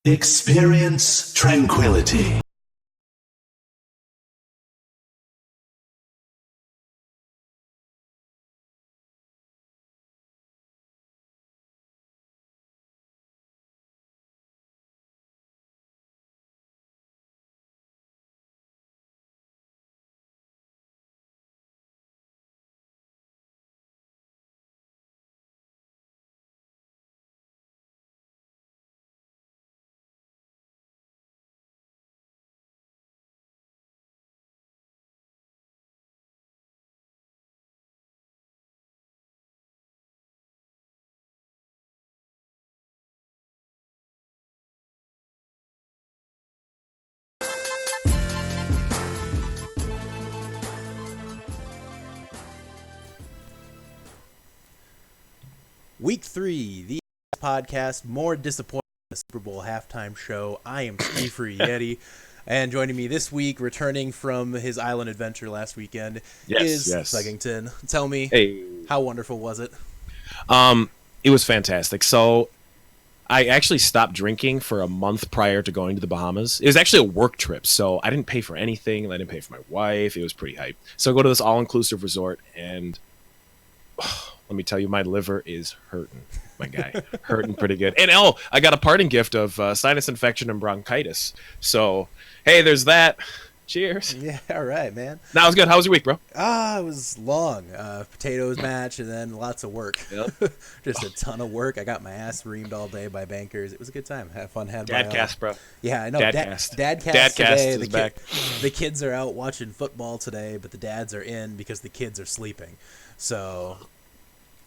Experience tranquility. Week 3, the podcast, more disappointing than the Super Bowl halftime show. I am Zoobi3, and joining me this week, returning from his island adventure last weekend, is Thuggington. Tell me, how wonderful was it? It was fantastic. So I actually stopped drinking for a month prior to going to the Bahamas. It was actually a work trip, so I didn't pay for anything. I didn't pay for my wife. It was pretty hype. So I go to this all-inclusive resort, and let me tell you, my liver is hurting, my guy. Hurting pretty good. And I got a parting gift of sinus infection and bronchitis. So, hey, there's that. Cheers. Yeah, all right, man. That was good. How was your week, bro? It was long. Potatoes match and then lots of work. Yep. Just a ton of work. I got my ass reamed all day by bankers. It was a good time. Had fun. Dadcast, bro. Yeah, I know. Dadcast. Dadcast today. Is back. The kids are out watching football today, but the dads are in because the kids are sleeping. So...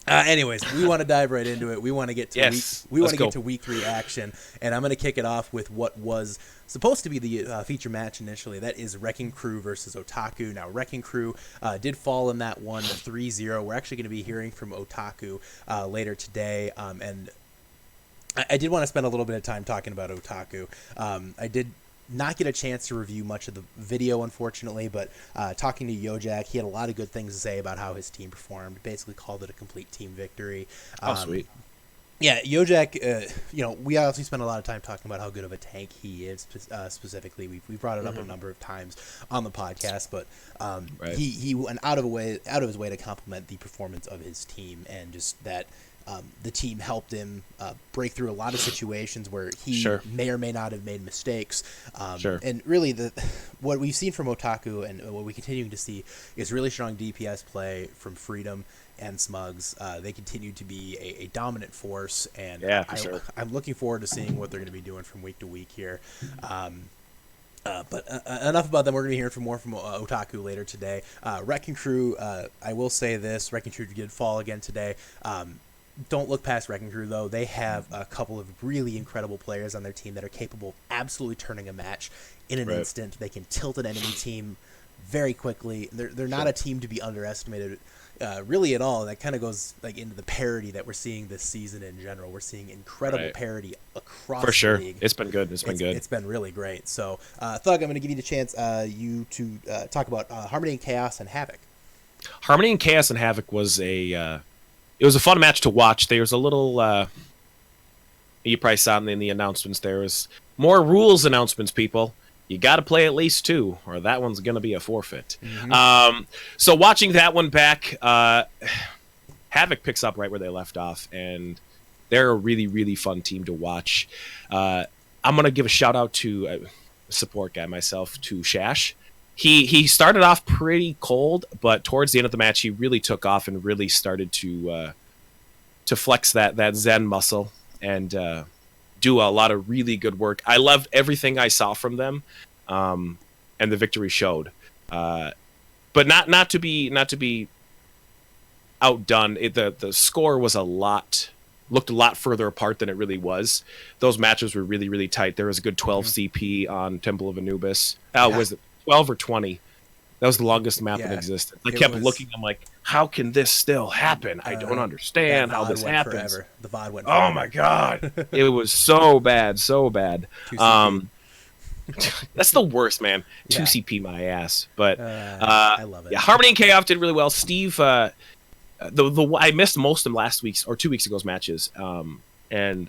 anyways, we want to dive right into it. We want to get to week 3 action, and I'm going to kick it off with what was supposed to be the feature match initially. That is Wrecking Crew versus Otaku. Now, Wrecking Crew did fall in that one 3-0. We're actually going to be hearing from Otaku later today, and I did want to spend a little bit of time talking about Otaku. I did not get a chance to review much of the video, unfortunately, but talking to Yojack, he had a lot of good things to say about how his team performed. Basically called it a complete team victory. Sweet. Yeah, Yojack, we obviously spent a lot of time talking about how good of a tank he is, specifically. We brought it up a number of times on the podcast, but right. he went out of his way to compliment the performance of his team, and just that the team helped him break through a lot of situations where he may or may not have made mistakes. And really, what we've seen from Otaku and what we're continuing to see is really strong DPS play from Freedom and Smugs. They continue to be a dominant force, and I'm looking forward to seeing what they're going to be doing from week to week here. But enough about them. We're going to be hearing more from Otaku later today. Wrecking Crew, I will say this, Wrecking Crew did fall again today. Don't look past Wrecking Crew, though. They have a couple of really incredible players on their team that are capable of absolutely turning a match in an instant. They can tilt an enemy team very quickly. They're not a team to be underestimated really at all. That kind of goes into the parity that we're seeing this season in general. We're seeing incredible parity across the league. It's been good. It's been really great. So, Thug, I'm going to give you the chance you to talk about Harmony and Chaos and Havoc. Harmony and Chaos and Havoc was it was a fun match to watch. There was a little, you probably saw in the announcements, there was more rules announcements, people. You got to play at least 2, or that one's going to be a forfeit. Mm-hmm. So watching that one back, Havoc picks up right where they left off, and they're a really, really fun team to watch. I'm going to give a shout-out to a support guy myself, to Shash. He started off pretty cold, but towards the end of the match, he really took off and really started to flex that Zen muscle and do a lot of really good work. I loved everything I saw from them, and the victory showed. But not to be outdone. The score was looked a lot further apart than it really was. Those matches were really, really tight. There was a good 12 CP on Temple of Anubis. Was it 12 or 20? That was the longest map in existence. I kept looking. I'm like, how can this still happen? I don't understand how this happens. Forever. The VOD went forever. Oh my god, it was so bad. That's the worst, man. 2 CP my ass. But I love it. Yeah, Harmony and Chaos did really well. Steve, I missed most of last week's or 2 weeks ago's matches, and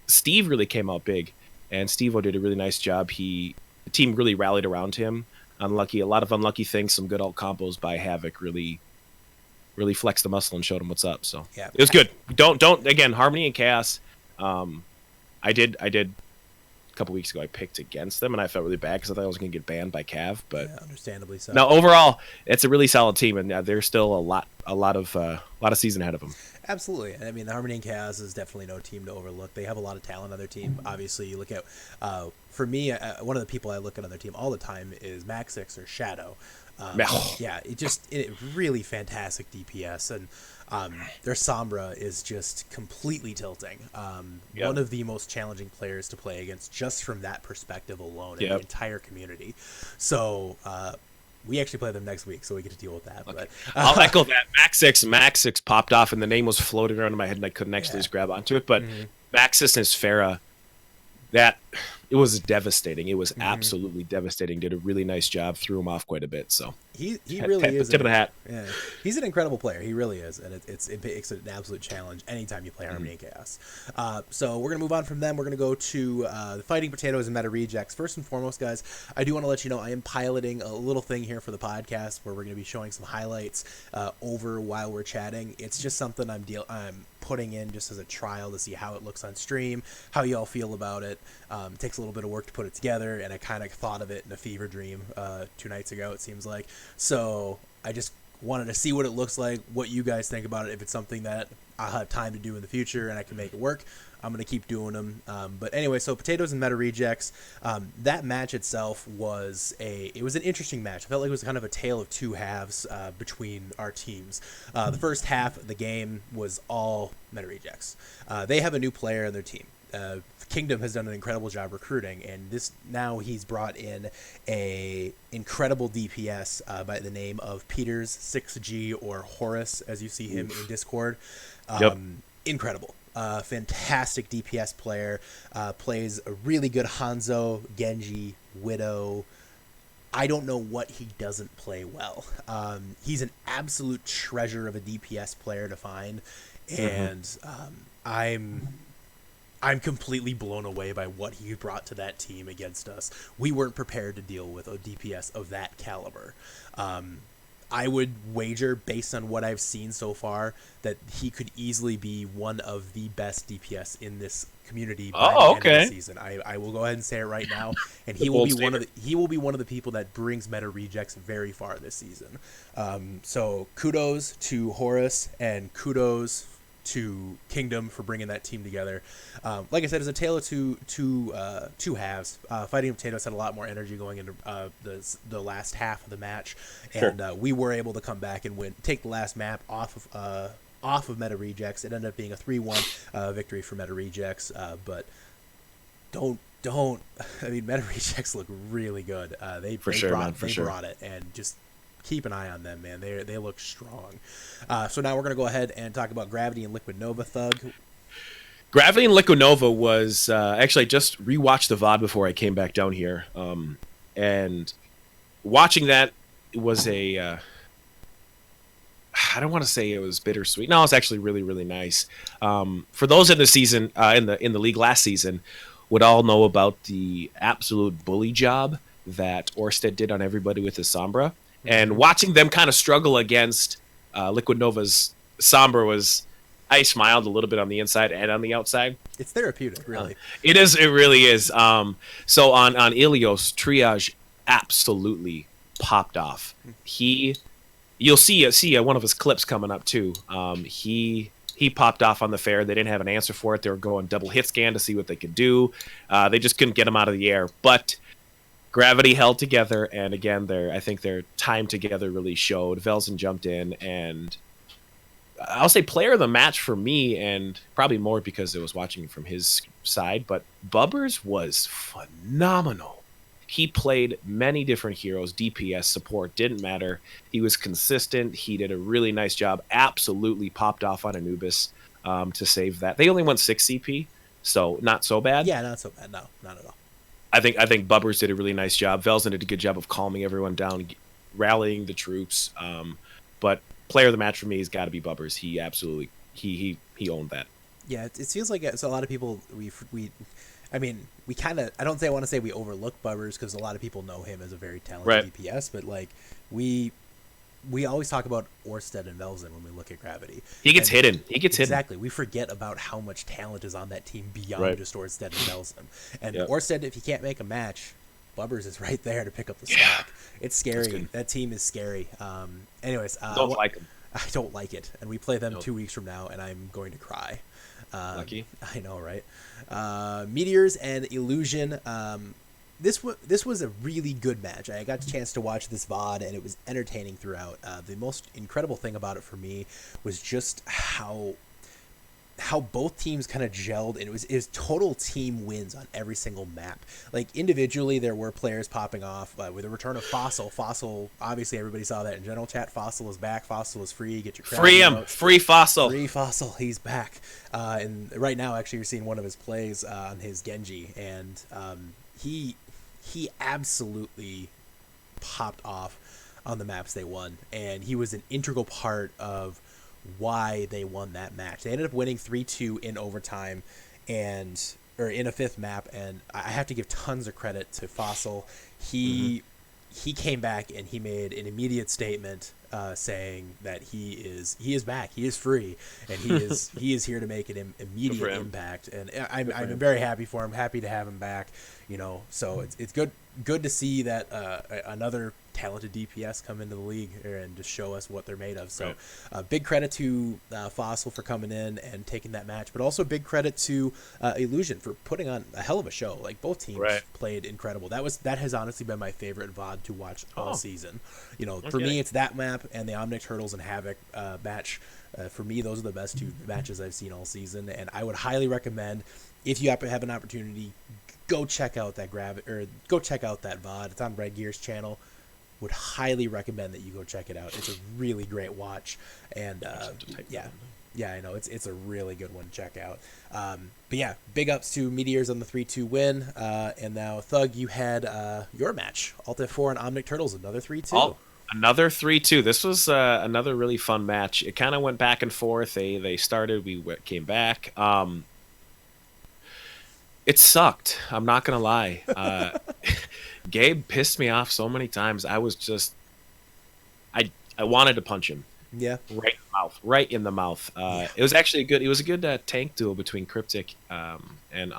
Steve really came out big. and Steve-O did a really nice job. The team really rallied around him. A lot of unlucky things, some good alt combos by Havoc really flexed the muscle and showed him what's up. So yeah, it was good. Don't again, Harmony and Chaos. I did a couple weeks ago. I picked against them, and I felt really bad because I thought I was going to get banned by Cav. But yeah, understandably so. No, overall, it's a really solid team, and there's still a lot of season ahead of them. Absolutely. I mean, the Harmony and Chaos is definitely no team to overlook. They have a lot of talent on their team. Obviously, you look at, for me, one of the people I look at on their team all the time is Maxix or Shadow. Yeah, it really fantastic DPS, and their Sombra is just completely tilting. One of the most challenging players to play against just from that perspective alone in the entire community. So we actually play them next week, so we get to deal with that. Okay. But I'll echo that. Maxix popped off, and the name was floating around in my head, and I couldn't actually just grab onto it. But Maxis and Sphera, it was devastating. It was absolutely devastating. Did a really nice job. Threw him off quite a bit. So he really is tip of the hat. Yeah, he's an incredible player. He really is, and it makes it an absolute challenge anytime you play Harmony and Chaos. So we're gonna move on from them. We're gonna go to the Fighting Potatoes and Meta Rejects. First and foremost, guys, I do want to let you know I am piloting a little thing here for the podcast where we're gonna be showing some highlights over while we're chatting. It's just something I'm putting in just as a trial to see how it looks on stream, how y'all feel about it. It takes a little bit of work to put it together, and I kind of thought of it in a fever dream 2 nights ago, it seems like. So I just wanted to see what it looks like, what you guys think about it, if it's something that I'll have time to do in the future and I can make it work. I'm going to keep doing them. But anyway, so Potatoes and Meta Rejects, that match itself was an interesting match. I felt like it was kind of a tale of two halves between our teams. The first half of the game was all Meta Rejects. They have a new player on their team. Kingdom has done an incredible job recruiting, and now he's brought in a incredible DPS by the name of Peters 6G, or Horus, as you see him in Discord. Incredible. Fantastic DPS player, plays a really good Hanzo, Genji, Widow. I don't know what he doesn't play well. He's an absolute treasure of a DPS player to find, and I'm completely blown away by what he brought to that team against us. We weren't prepared to deal with a DPS of that caliber. I would wager, based on what I've seen so far, that he could easily be one of the best DPS in this community by the end of the season. I will go ahead and say it right now, and he will be one of the people that brings Meta Rejects very far this season. So kudos to Horus, and kudos to Kingdom for bringing that team together. Like I said, it's a tale of two halves. Fighting Potatoes had a lot more energy going into the last half of the match, and we were able to come back and take the last map off of Meta Rejects. It ended up being a 3-1 victory for Meta Rejects, but don't. I mean, Meta Rejects look really good. They brought it, and just keep an eye on them, man. They look strong. So now we're going to go ahead and talk about Gravity and Liquid Nova, Thug. Gravity and Liquid Nova was actually, I just rewatched the VOD before I came back down here. And watching that was I don't want to say it was bittersweet. No, it's actually really, really nice. For those in the season, in the league last season, would all know about the absolute bully job that Orsted did on everybody with his Sombra. And watching them kind of struggle against Liquid Nova's Sombra I smiled a little bit on the inside and on the outside. It's therapeutic, really. It is. It really is. So on Ilios, Triage absolutely popped off. You'll see one of his clips coming up too. He popped off on the fair. They didn't have an answer for it. They were going double hit scan to see what they could do. They just couldn't get him out of the air. But Gravity held together, and again, I think their time together really showed. Velzen jumped in, and I'll say player of the match for me, and probably more because I was watching from his side, but Bubbers was phenomenal. He played many different heroes, DPS, support, didn't matter. He was consistent. He did a really nice job. Absolutely popped off on Anubis to save that. They only went 6 CP, so not so bad. Yeah, not so bad. No, not at all. I think Bubbers did a really nice job. Velzen did a good job of calming everyone down, rallying the troops. But player of the match for me has got to be Bubbers. He absolutely he owned that. Yeah, it feels like it's a lot of people. I mean, we kind of, I don't say I want to say we overlook Bubbers because a lot of people know him as a very talented DPS, but like we always talk about Orsted and Velzen when we look at Gravity. He gets hidden. Exactly. We forget about how much talent is on that team beyond just Orsted and Velzen. And Orsted, if he can't make a match, Bubbers is right there to pick up the slack. It's scary. That team is scary. Anyways, don't like him. I don't like it, and we play them 2 weeks from now, and I'm going to cry. Lucky. I know, right? Meteors and Illusion. This was a really good match. I got a chance to watch this VOD, and it was entertaining throughout. The most incredible thing about it for me was just how both teams kind of gelled, and it was total team wins on every single map. Like individually, there were players popping off with the return of Fossil. Fossil, obviously, everybody saw that in general chat. Fossil is back. Fossil is free. Get your free him. Free Fossil. Free Fossil. He's back. And right now, actually, you're seeing one of his plays on his Genji, and he absolutely popped off on the maps they won, and he was an integral part of why they won that match. They ended up winning 3-2 in overtime or in a fifth map, and I have to give tons of credit to Fossil. He came back and he made an immediate statement saying that he is back, he is free, and he is here to make an immediate impact. And I'm very happy for him, happy to have him back. So it's good to see that another talented DPS come into the league and just show us what they're made of. So big credit to Fossil for coming in and taking that match, but also big credit to Illusion for putting on a hell of a show. Like both teams played incredible. That has honestly been my favorite VOD to watch all season. For me, it's that map and the Omnic Turtles and Havoc match. For me, those are the best two matches I've seen all season, and I would highly recommend, if you have an opportunity, go check out that go check out that VOD. It's on Red Gear's channel. Would highly recommend that you go check it out. It's a really great watch, and I know it's a really good one to check out. But yeah, big ups to Meteors on the 3-2 win. And now Thug, you had your match, Alt F4 and Omnic Turtles, another 3-2. Another 3-2. This was another really fun match. It kind of went back and forth. They started, we came back. It sucked. I'm not gonna lie. Gabe pissed me off so many times. I was just, I wanted to punch him. Yeah. Right in the mouth. It was actually a good tank duel between Cryptic and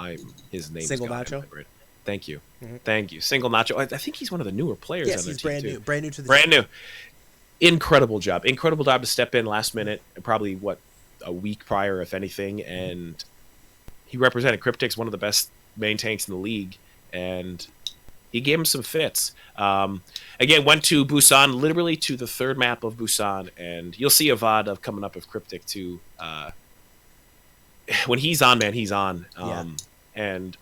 his name. Single Nacho. Thank you. Mm-hmm. Thank you. Single Nacho. I think he's one of the newer players. Yes, on he's brand new. Brand new to the brand team. New. Incredible job to step in last minute. Probably a week prior, if anything, and he represented Cryptic's one of the best main tanks in the league, and he gave him some fits. Again, went to Busan, literally to the third map of Busan, and you'll see a VOD of coming up of Cryptic too. When he's on, man, he's on. And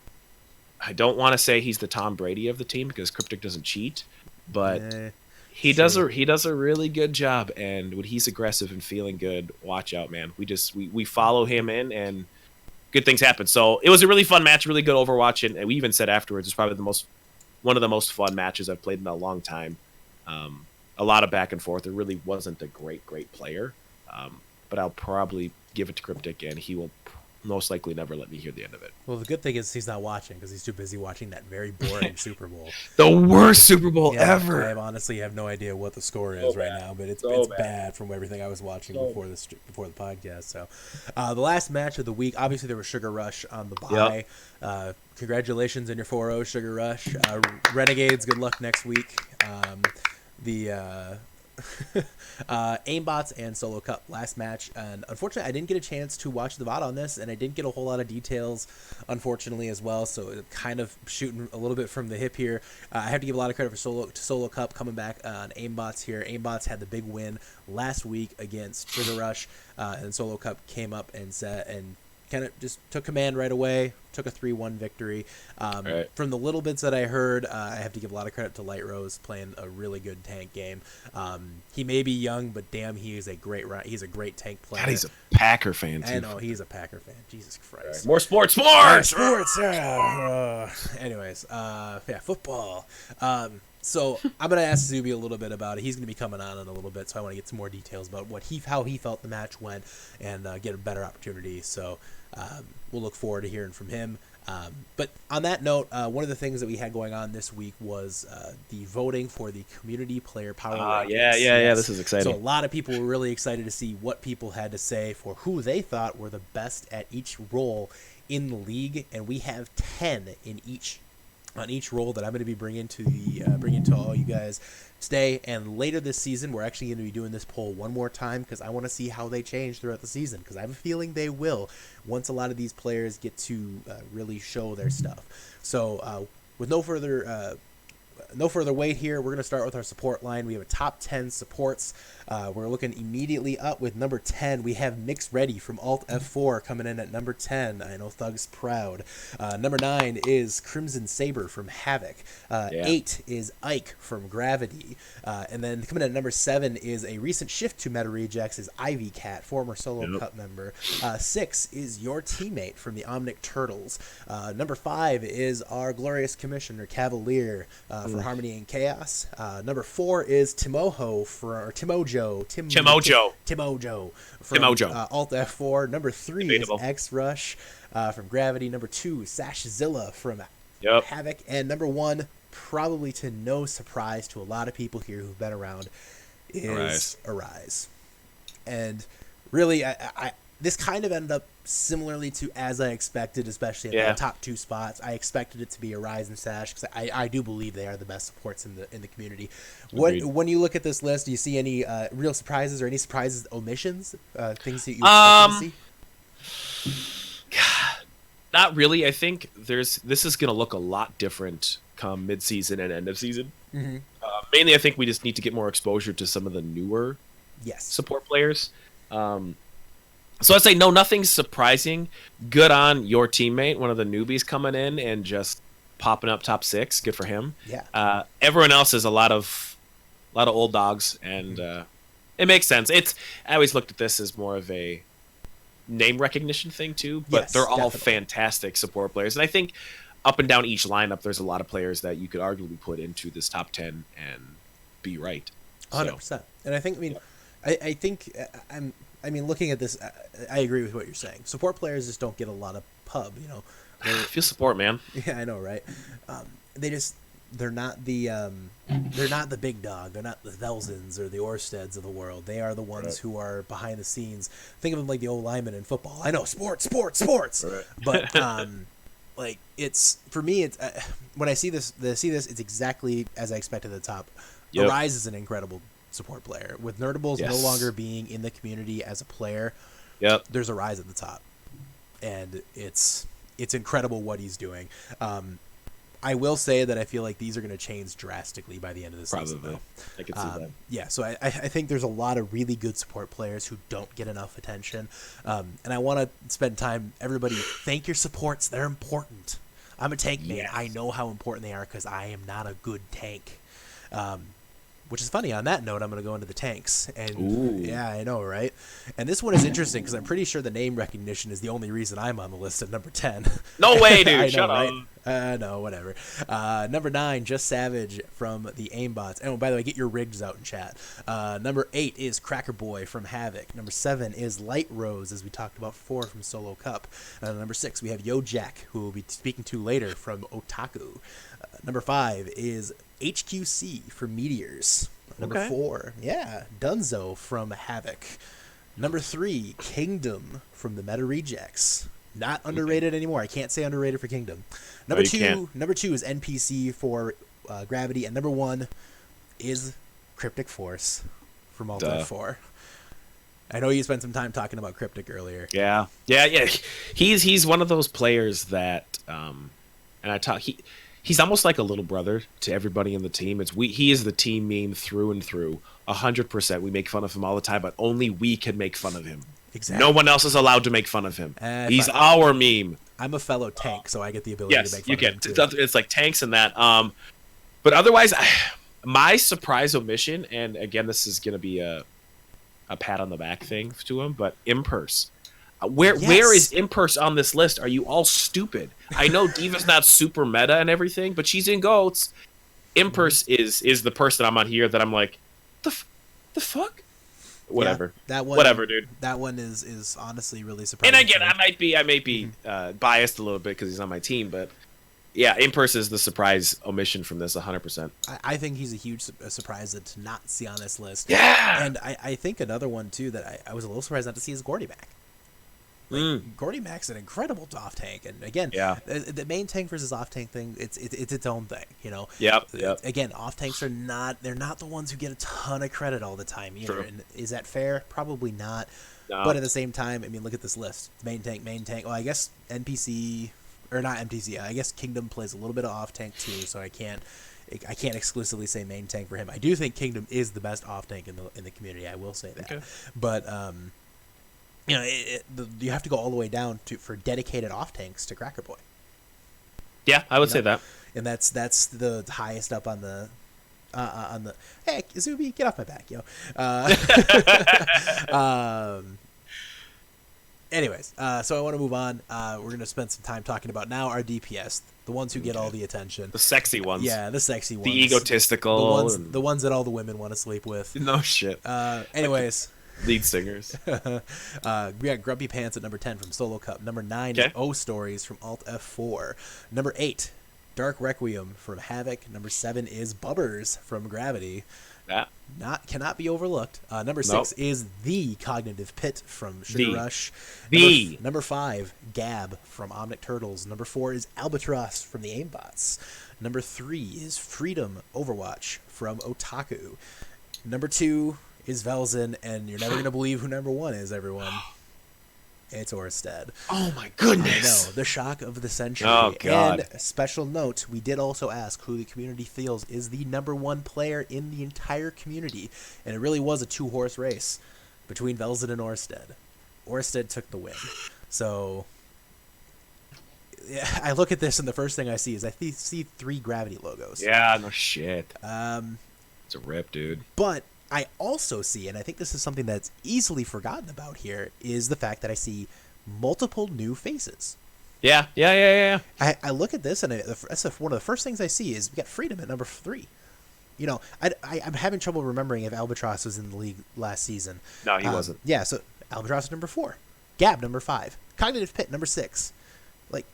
I don't want to say he's the Tom Brady of the team because Cryptic doesn't cheat, but he does a really good job. And when he's aggressive and feeling good, watch out, man. We follow him in, and good things happen. So it was a really fun match, really good Overwatch, and we even said afterwards it's probably one of the most fun matches I've played in a long time. A lot of back and forth. There really wasn't a great player, but I'll probably give it to Cryptic, and he will most likely never let me hear the end of it. Well, the good thing is he's not watching because he's too busy watching that very boring Super Bowl. The worst Super Bowl ever. I honestly have no idea what the score is right now, but it's bad from everything I was watching before the podcast. So the last match of the week, obviously there was Sugar Rush on the bye. Yep. Congratulations on your 4-0, Sugar Rush. Renegades, good luck next week. Aimbots and Solo Cup last match, and unfortunately I didn't get a chance to watch the VOD on this, and I didn't get a whole lot of details unfortunately as well, so kind of shooting a little bit from the hip here. I have to give a lot of credit for Solo Cup coming back on Aimbots here. Aimbots had the big win last week against Sugar Rush, and Solo Cup came up and kind of just took command right away, took a 3-1 victory. Right. From the little bits that I heard, I have to give a lot of credit to Light Rose playing a really good tank game. He may be young, but damn, he's a great tank player. God, he's a Packer fan too. I know, he's a Packer fan. Jesus Christ. Right. More sports! Anyways, football. So I'm going to ask Zoobi a little bit about it. He's going to be coming on in a little bit, so I want to get some more details about how he felt the match went and get a better opportunity. So we'll look forward to hearing from him. But on that note, one of the things that we had going on this week was the voting for the Community Player Power Rankings. Yeah. This is exciting. So a lot of people were really excited to see what people had to say for who they thought were the best at each role in the league, and we have 10 in each on each role that I'm going to be bringing to all you guys today. And later this season, we're actually going to be doing this poll one more time because I want to see how they change throughout the season, because I have a feeling they will once a lot of these players get to really show their stuff. So with no further wait here, we're going to start with our support line. We have a top 10 supports. We're looking immediately up with number 10. We have Mix Ready from Alt F4 coming in at number 10. I know Thug's proud. Number 9 is Crimson Saber from Havoc. 8 is Ike from Gravity. And then coming in at number 7 is a recent shift to Meta Rejects is Ivy Cat, former Solo Cup member. 6 is your teammate from the Omnic Turtles. Number 5 is our glorious commissioner Cavalier for Harmony and Chaos. Number 4 is Timojo from Alt F4. Number 3 is X Rush from Gravity. Number 2, Sashzilla from Havoc. And number 1, probably to no surprise to a lot of people here who've been around, is Arise. And really, I this kind of ended up similarly to as I expected, especially at the top 2 spots. I expected it to be Arise and Sash because I do believe they are the best supports in the community. When you look at this list, do you see any real surprises or any surprises, omissions, things that you expected to see? God, not really. I think this is going to look a lot different come mid-season and end of season. Mm-hmm. Mainly, I think we just need to get more exposure to some of the newer support players. So I'd say no, nothing's surprising. Good on your teammate, one of the newbies coming in and just popping up top 6. Good for him. Yeah. Everyone else is a lot of old dogs, and it makes sense. I always looked at this as more of a name recognition thing too, but they're all fantastic support players, and I think up and down each lineup, there's a lot of players that you could arguably put into this top 10 and be right. 100%. And I think, I mean, looking at this, I agree with what you're saying. Support players just don't get a lot of pub, you know. Feel support, man. Yeah, I know, right? They're not the big dog. They're not the Velsons or the Orsteds of the world. They are the ones who are behind the scenes. Think of them like the old linemen in football. I know, sports. Right. But like it's for me. It's when I see this, it's exactly as I expected at the top. Arise is an incredible support player. With Nerdables no longer being in the community as a player, there's Arise at the top, and it's incredible what he's doing. I will say that I feel like these are going to change drastically by the end of the season. Though. I can see that. Yeah, so I think there's a lot of really good support players who don't get enough attention, and I want to spend time. Everybody, thank your supports. They're important. I'm a tank man. I know how important they are because I am not a good tank. Which is funny. On that note, I'm going to go into the tanks. And yeah, I know, right? And this one is interesting because I'm pretty sure the name recognition is the only reason I'm on the list at number 10. No way, dude. know, Shut right? up. No, whatever. Number 9, Just Savage from the Aimbots. And by the way, get your rigs out in chat. Number 8 is Cracker Boy from Havoc. Number 7 is Light Rose, as we talked about before, from Solo Cup. Number 6, we have Yojack, who we'll be speaking to later, from Otaku. Number 5 is HQC from Meteors. Number 4, Dunzo from Havoc. Number 3, Kingdom from the Meta Rejects. Not underrated anymore. I can't say underrated for Kingdom. Number two is NPC for Gravity, and number 1 is Cryptic Force from Alt 4. I know you spent some time talking about Cryptic earlier. Yeah. He's one of those players that, he's almost like a little brother to everybody in the team. He is the team meme through and through. 100%. We make fun of him all the time, but only we can make fun of him. Exactly. No one else is allowed to make fun of him. He's our meme. I'm a fellow tank, so I get the ability to make fun of him. Yes, it's like tanks and that. But otherwise, my surprise omission, and again, this is going to be a pat on the back thing to him, but Impurse. Where is Impurse on this list? Are you all stupid? I know Diva's not super meta and everything, but she's in GOATs. Impurse is the person I'm on here that I'm like, the fuck? whatever. Yeah, that one, whatever, dude. That one is honestly really surprising. And again, I might be biased a little bit because he's on my team, but yeah, Imperse is the surprise omission from this 100%. I think he's a huge surprise to not see on this list. Yeah, and I think another one too that I was a little surprised not to see is Gordy Mac. Gordy Mac's an incredible off tank, and again, the main tank versus off tank thing, it's its own thing, you know. Yep. Again, off tanks are not the ones who get a ton of credit all the time either. True. And is that fair? Probably not. No. But at the same time, I mean, look at this list: main tank. Well, I guess NPC or not NPC. I guess Kingdom plays a little bit of off tank too, so I can't exclusively say main tank for him. I do think Kingdom is the best off tank in the community. I will say that, okay. But you know, you have to go all the way down for dedicated off tanks to Cracker Boy. Yeah, I would say that. And that's the highest up on the hey, Zoobi, get off my back, yo. Anyways, so I want to move on. We're going to spend some time talking about now our DPS, the ones who get all the attention. The sexy ones. Yeah, the sexy ones. The egotistical. The ones that all the women want to sleep with. No shit. Anyways. Lead singers. We got Grumpy Pants at number 10 from Solo Cup. Number 9 is O Stories from Alt F4. Number 8, Dark Requiem from Havoc. Number 7 is Bubbers from Gravity. Cannot be overlooked. Number 6 is The Cognitive Pit from Sugar Rush. Number 5, Gab from Omnic Turtles. Number 4 is Albatross from the Aimbots. Number 3 is Freedom Overwatch from Otaku. Number 2 is Velzen, and you're never going to believe who number 1 is, everyone. It's Orsted. Oh my goodness. I know, the shock of the century. Oh, God. And special note, we did also ask who the community feels is the number 1 player in the entire community, and it really was a 2-horse race between Velzen and Orsted. Orsted took the win. So yeah, I look at this, and the first thing I see is I see 3 Gravity logos. Yeah, no shit. It's a rip, dude. But I also see, and I think this is something that's easily forgotten about here, is the fact that I see multiple new faces. Yeah. I look at this, and that's one of the first things I see is we got Freedom at number 3. You know, I'm having trouble remembering if Albatross was in the league last season. No, he wasn't. Yeah, so Albatross is number 4. Gab, number 5. Cognitive Pit, number 6. Like,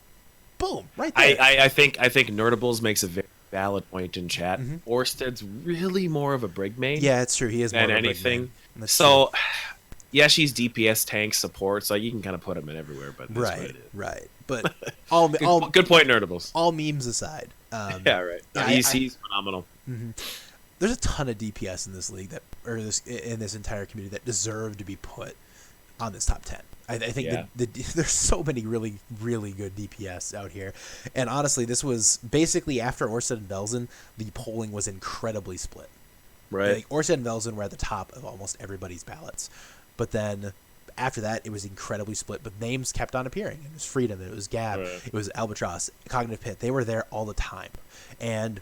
boom, right there. I think Nerdables makes a very valid point in chat. Orsted's really more of a brig main. Yeah, it's true. He is more than of a anything. So, yeah, she's DPS, tank, support, so you can kind of put him in everywhere. But that's what it is. Right. But all good point, Nerdables. All memes aside. Yeah, right. No, he's phenomenal. There's a ton of DPS in this league in this entire community that deserve to be put on this top 10. I think there's so many really, really good DPS out here. And honestly, this was basically after Orsted and Velzen, the polling was incredibly split. Right. Like, Orsted and Velzen were at the top of almost everybody's ballots. But then after that, it was incredibly split. But names kept on appearing. It was Freedom. It was Gab. Right. It was Albatross. Cognitive Pit. They were there all the time. And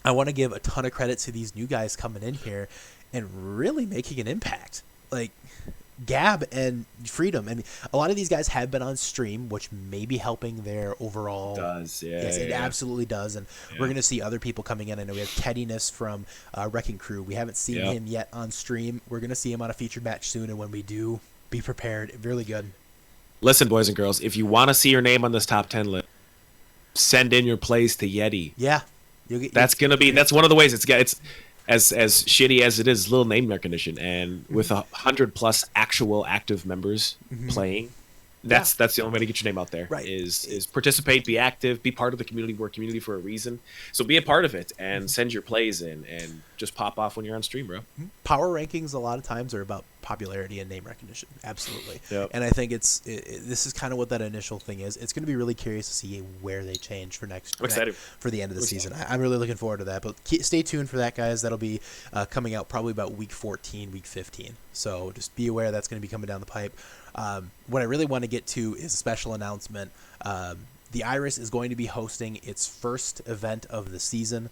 I want to give a ton of credit to these new guys coming in here and really making an impact. Like, Gab and Freedom. I mean, a lot of these guys have been on stream, which may be helping their overall. It does, yeah. Yes, it absolutely does. And we're going to see other people coming in. I know we have Teddiness from Wrecking Crew. We haven't seen him yet on stream. We're going to see him on a featured match soon. And when we do, be prepared. Really good. Listen, boys and girls, if you want to see your name on this top 10 list, send in your plays to Yeti. Yeah. That's one of the ways it's as shitty as it is, little name recognition, and with 100+ actual active members playing, that's the only way to get your name out there. Right. Is participate, be active, be part of the community. We're a community for a reason, so be a part of it and send your plays in and just pop off when you're on stream, bro. Power rankings a lot of times are about popularity and name recognition. Absolutely. Yep. And I think this is kind of what that initial thing is. It's going to be really curious to see where they change for for the end of the season. I'm really looking forward to that. But stay tuned for that, guys. That'll be coming out probably about week 14, week 15. So just be aware that's going to be coming down the pipe. What I really want to get to is a special announcement. The Iris is going to be hosting its first event of the season.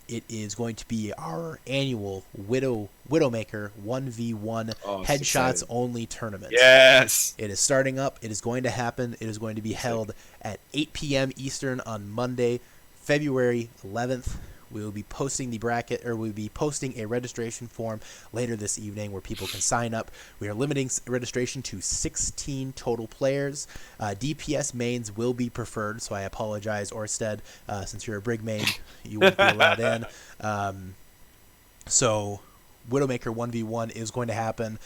It is going to be our annual Widowmaker 1v1 headshots only tournament. Yes! It is starting up. It is going to happen. It is going to be held at 8 p.m. Eastern on Monday, February 11th. We will be posting the bracket, or we'll be posting a registration form later this evening where people can sign up. We are limiting registration to 16 total players. DPS mains will be preferred, so I apologize, Orsted, since you're a Brig main, you won't be allowed in. So Widowmaker 1v1 is going to happen.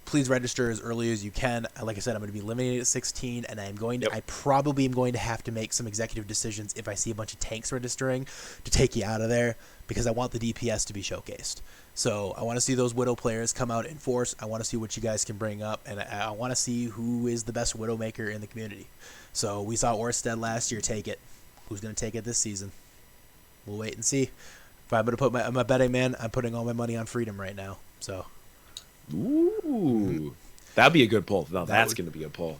Please register as early as you can. Like I said, I'm going to be limiting it at 16, and I probably am going to have to make some executive decisions if I see a bunch of tanks registering to take you out of there, because I want the DPS to be showcased. So I want to see those Widow players come out in force. I want to see what you guys can bring up, and I want to see who is the best Widowmaker in the community. So we saw Orsted last year take it. Who's going to take it this season? We'll wait and see. If I'm going to put I'm a betting man, I'm putting all my money on Freedom right now. So. Ooh, that'd be a good poll. No, that's going to be a poll.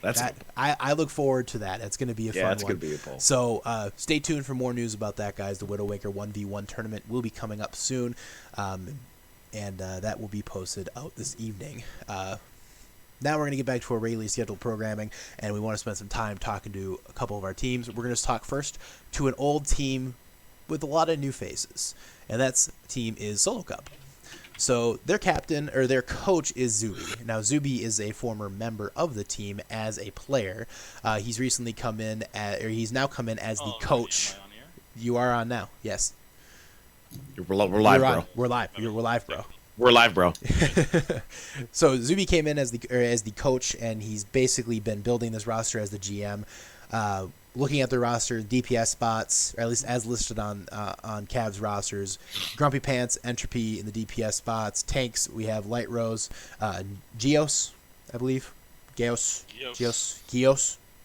I look forward to that. It's going to be a fun one. Yeah, it's going to be a poll. So stay tuned for more news about that, guys. The Widowmaker 1v1 tournament will be coming up soon, and that will be posted out this evening. Now we're going to get back to our regularly scheduled programming, and we want to spend some time talking to a couple of our teams. We're going to talk first to an old team with a lot of new faces, and that team is Solo Cup. So their captain, or their coach, is Zoobi. Now, Zoobi is a former member of the team as a player. He's recently come in, he's now come in as the coach. Am I on here? You are on now, yes. We're live, bro. We're live. We're live, bro. We're live, bro. So Zoobi came in as the coach, and he's basically been building this roster as the GM. Looking at the roster, DPS spots, or at least as listed on Cavs rosters, Grumpy Pants, Entropy in the DPS spots. Tanks, we have Light Rose, Geos, I believe. Geos.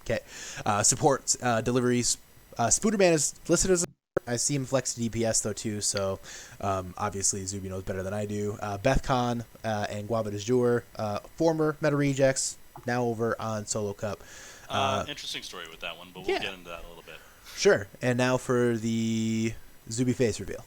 Okay. Supports, deliveries. Spooderman is listed as I see him flex to DPS though too, so obviously Zoobi knows better than I do. Bethcon and Guava de Jour, former Meta Rejects, now over on Solo Cup. Interesting story with that one, but we'll get into that a little bit. Sure. And now for the Zoobi face reveal.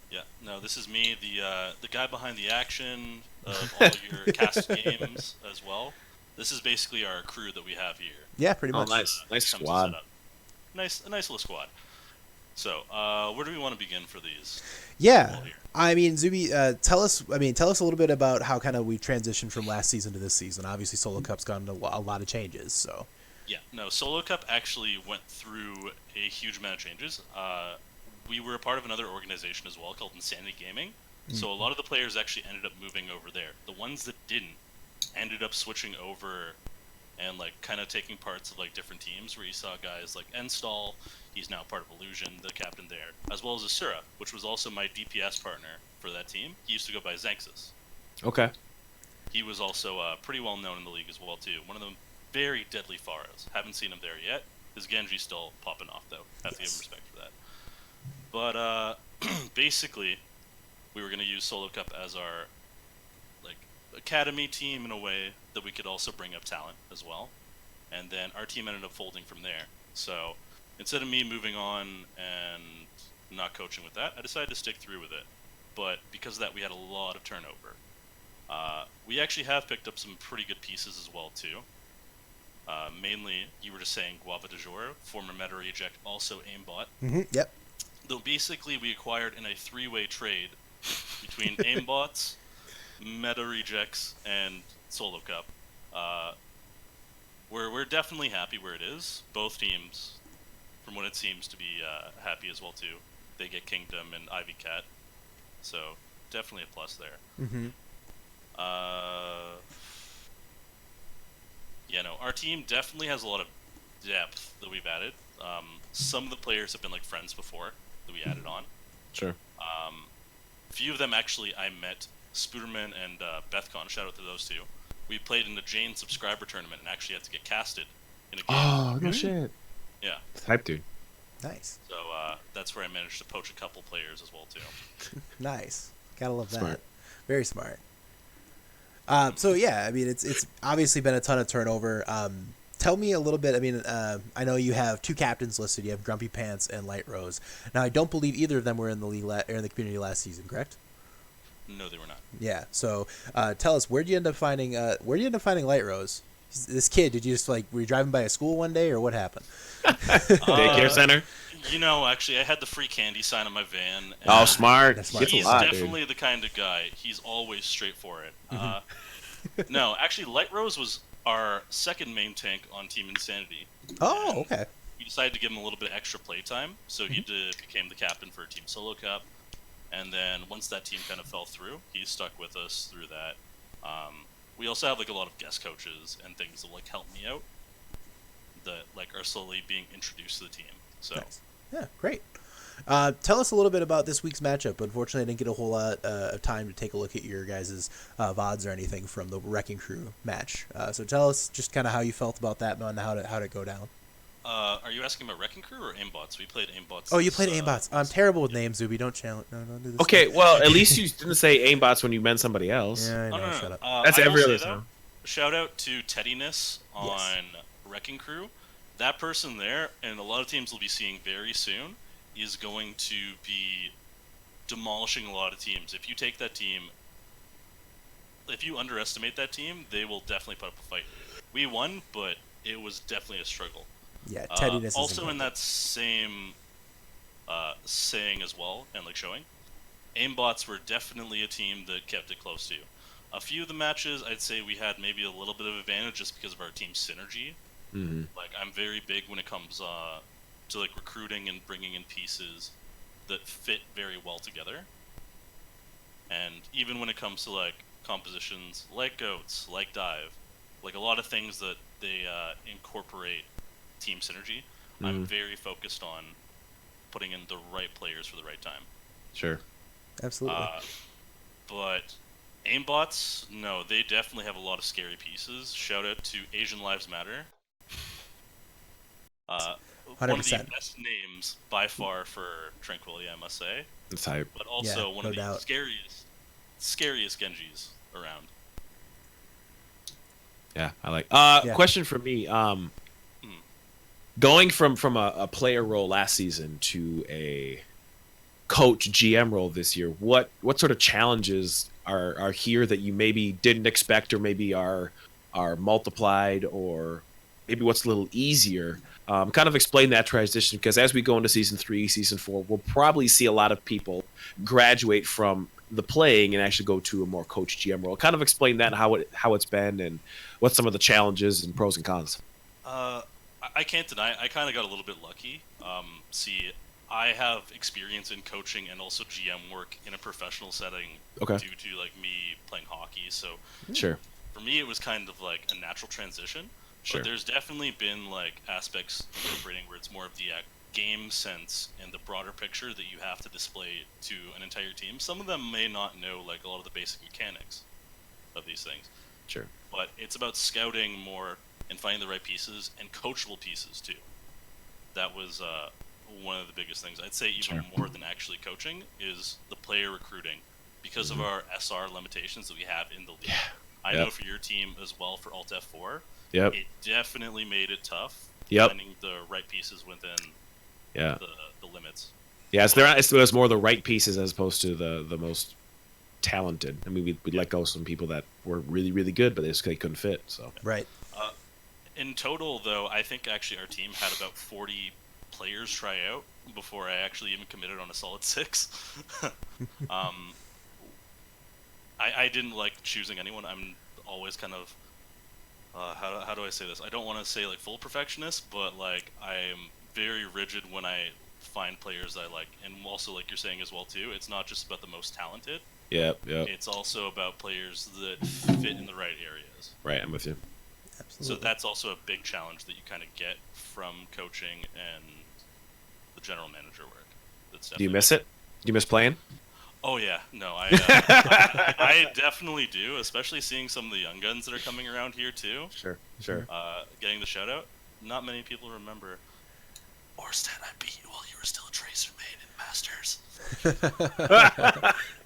Yeah. No, this is me, the guy behind the action of all your cast games as well. This is basically our crew that we have here. Yeah, pretty much. Nice squad. A nice little squad. So, where do we want to begin for these? Yeah. I mean, Zoobi, tell us a little bit about how kind of we transitioned from last season to this season. Obviously, Solo Cup's gotten a lot of changes, so. Yeah, no, Solo Cup actually went through a huge amount of changes. We were a part of another organization as well called Insanity Gaming, so a lot of the players actually ended up moving over there. The ones that didn't ended up switching over and like kind of taking parts of like different teams, where you saw guys like Enstall. He's now part of Illusion, the captain there, as well as Asura, which was also my DPS partner for that team. He used to go by Xanxus. Okay. He was also pretty well known in the league as well too. One of the very deadly Pharos. Haven't seen him there yet. His Genji's still popping off though. Have to give him respect for that. But basically, we were going to use Solo Cup as our like academy team in a way that we could also bring up talent as well. And then our team ended up folding from there. So instead of me moving on and not coaching with that, I decided to stick through with it. But because of that, we had a lot of turnover. We actually have picked up some pretty good pieces as well, too. Mainly, you were just saying Guava de Jour, former Meta Reject, also aimbot. Mm-hmm, yep. Though basically we acquired in a three-way trade between aimbots, Meta Rejects, and Solo Cup. We're definitely happy where it is. Both teams, from what it seems to be, happy as well too. They get Kingdom and Ivy Cat, so definitely a plus there. Mm-hmm. Yeah, no, our team definitely has a lot of depth that we've added. Some of the players have been like friends before that we added on. Sure. A few of them actually I met, Spooderman and Bethcon. Shout out to those two. We played in the Jane subscriber tournament and actually had to get casted in a game. Oh, no shit. Yeah. Hype, dude. Nice. So that's where I managed to poach a couple players as well too. Nice. Gotta love Smart. that. Very smart. So yeah, I mean it's obviously been a ton of turnover. Tell me a little bit. I mean, I know you have two captains listed. You have Grumpy Pants and Light Rose. Now I don't believe either of them were in the league or in the community last season, correct? No, they were not. Yeah. So tell us, where'd you end up finding Light Rose? This kid, did you just were you driving by a school one day or what happened? Daycare center. Actually, I had the free candy sign on my van. Oh, smart. That's smart. He's lot, definitely dude. the kind of guy. He's always straight for it. No, actually, Light Rose was our second main tank on Team Insanity. Oh, okay. We decided to give him a little bit of extra playtime, so he became the captain for Team Solo Cup. And then once that team kind of fell through, he stuck with us through that. We also have a lot of guest coaches and things that help me out that are slowly being introduced to the team. So nice. Yeah, great. Tell us a little bit about this week's matchup. Unfortunately, I didn't get a whole lot of time to take a look at your guys' VODs or anything from the Wrecking Crew match. So tell us just kind of how you felt about that and how to go down. Are you asking about Wrecking Crew or Aimbots? We played Aimbots. Oh, you played Aimbots. I'm terrible with names, Zoobi. Don't challenge. No, don't do this. Okay, well, at least you didn't say aimbots when you meant somebody else. Yeah, I know. No. Shut up. That's I will every say other though, time. shout out to Teddiness on Wrecking Crew. That person there, and a lot of teams will be seeing very soon, is going to be demolishing a lot of teams. If you take that team, if you underestimate that team, they will definitely put up a fight. We won, but it was definitely a struggle. Yeah, Teddiness. Also, in that same saying as well, and showing, Aimbots were definitely a team that kept it close to you. A few of the matches, I'd say we had maybe a little bit of advantage just because of our team synergy. Mm-hmm. I'm very big when it comes to recruiting and bringing in pieces that fit very well together. And even when it comes to compositions like Goats, like Dive, a lot of things that they incorporate team synergy, I'm very focused on putting in the right players for the right time. Sure. Absolutely. But Aimbots, no, they definitely have a lot of scary pieces. Shout out to Asian Lives Matter. 100%. One of the best names by far for Tranquility, I must say. That's hype. But also one of the doubt. scariest Genjis around. Yeah, I like. Question for me. Going from a player role last season to a coach GM role this year, what sort of challenges are here that you maybe didn't expect, or maybe are multiplied, or maybe what's a little easier? Kind of explain that transition, because as we go into season 3, season 4, we'll probably see a lot of people graduate from the playing and actually go to a more coach GM role. Kind of explain that, how it's been, and what some of the challenges and pros and cons. I can't deny I kind of got a little bit lucky. See, I have experience in coaching and also GM work in a professional setting due to me playing hockey. So sure, for me it was kind of a natural transition. Sure. But there's definitely been aspects incorporating where it's more of the game sense and the broader picture that you have to display to an entire team. Some of them may not know a lot of the basic mechanics of these things. Sure. But it's about scouting more and finding the right pieces and coachable pieces too. That was one of the biggest things. I'd say even more than actually coaching is the player recruiting, because of our SR limitations that we have in the league. Yeah. I know for your team as well, for Alt F4, Yep. it definitely made it tough finding the right pieces within the limits. Yeah, it was more the right pieces as opposed to the most talented. I mean, we'd let go of some people that were really, really good, but they couldn't fit. So right. In total, though, I think actually our team had about 40 players try out before I actually even committed on a solid 6. I didn't like choosing anyone. I'm always kind of how do I say this? I don't want to say full perfectionist, but I am very rigid when I find players I like, and also you're saying as well too. It's not just about the most talented. Yeah. It's also about players that fit in the right areas. Right, I'm with you. Absolutely. So that's also a big challenge that you kind of get from coaching and the general manager work. Do you miss it? Do you miss playing? Oh yeah, no, I definitely do, especially seeing some of the young guns that are coming around here too. Sure. Getting the shout out. Not many people remember. Orsted, I beat you while you were still a Tracer main in Masters.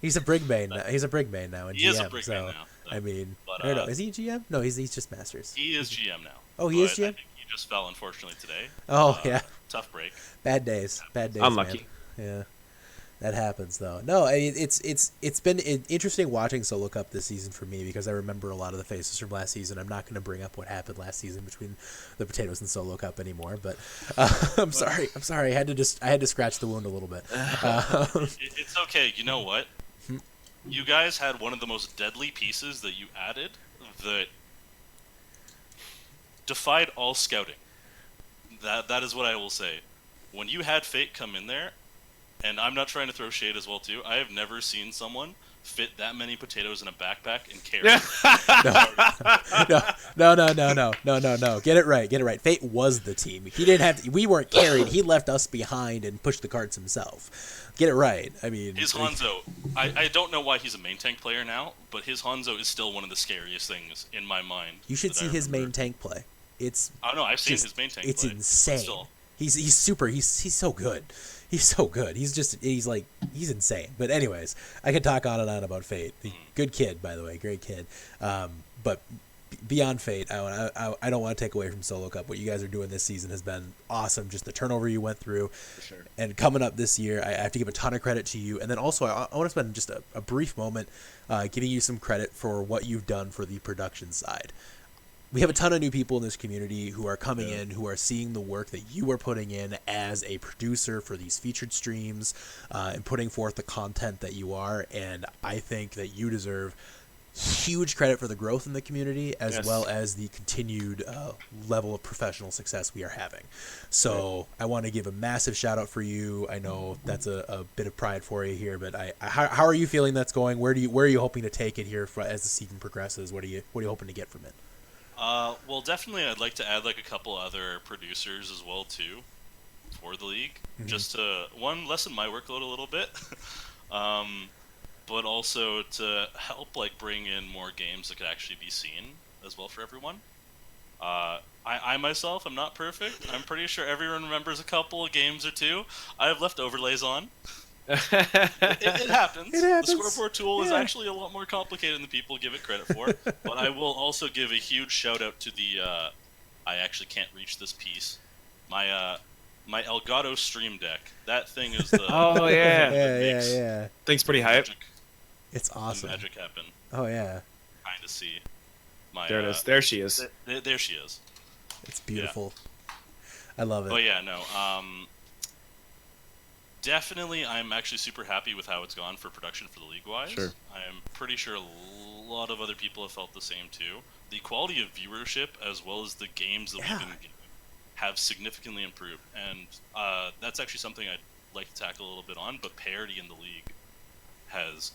He's a Brig main now. He's a Brig main now in GM. He is a Brig main now. I mean, but, I don't know. Is he GM? No, he's just Masters. He is GM now. Oh, he is GM? I think he just fell, unfortunately, today. Oh, yeah. Tough break. Bad days. Unlucky. Man. Yeah. That happens though. No, I mean it's been interesting watching Solo Cup this season for me because I remember a lot of the faces from last season. I'm not going to bring up what happened last season between the potatoes and Solo Cup anymore, but I'm sorry. I had to scratch the wound a little bit. It's okay. You know what? You guys had one of the most deadly pieces that you added that defied all scouting. That is what I will say. When you had Fate come in there, and I'm not trying to throw shade as well too, I have never seen someone fit that many potatoes in a backpack and carry. No. Get it right. Fate was the team. He didn't have. We weren't carried. He left us behind and pushed the carts himself. Get it right. I mean, his Hanzo. I don't know why he's a main tank player now, but his Hanzo is still one of the scariest things in my mind. You should see his main tank play. It's. I don't know. I've seen his main tank. It's play, insane. He's super. He's so good. He's so good. He's insane. But anyways, I could talk on and on about Fate. Good kid, by the way, great kid. But beyond Fate, I don't want to take away from Solo Cup. What you guys are doing this season has been awesome. Just the turnover you went through, For sure. And coming up this year, I have to give a ton of credit to you. And then also, I want to spend just a brief moment giving you some credit for what you've done for the production side. We have a ton of new people in this community who are coming in, who are seeing the work that you are putting in as a producer for these featured streams and putting forth the content that you are. And I think that you deserve huge credit for the growth in the community as well as the continued level of professional success we are having. So I want to give a massive shout out for you. I know that's a bit of pride for you here, but how are you feeling that's going? Where are you hoping to take it here as the season progresses? What are you hoping to get from it? Well, definitely I'd like to add like a couple other producers as well too for the league, just to lessen my workload a little bit, but also to help like bring in more games that could actually be seen as well for everyone. I myself am not perfect. I'm pretty sure everyone remembers a couple of games or two. I have left overlays on. It happens. The scoreboard tool is actually a lot more complicated than people give it credit for. But I will also give a huge shout out to the I actually can't reach this piece. My Elgato Stream Deck. That thing is the yeah. Thing's pretty hype. It's awesome. The magic happen. Oh yeah. Kind of see. There it is. There she is. There she is. It's beautiful. Yeah. I love it. But yeah, no. Definitely, I'm actually super happy with how it's gone for production for the league-wise. Sure. I'm pretty sure a lot of other people have felt the same too. The quality of viewership as well as the games that we've been given have significantly improved, and that's actually something I'd like to tackle a little bit on. But parity in the league has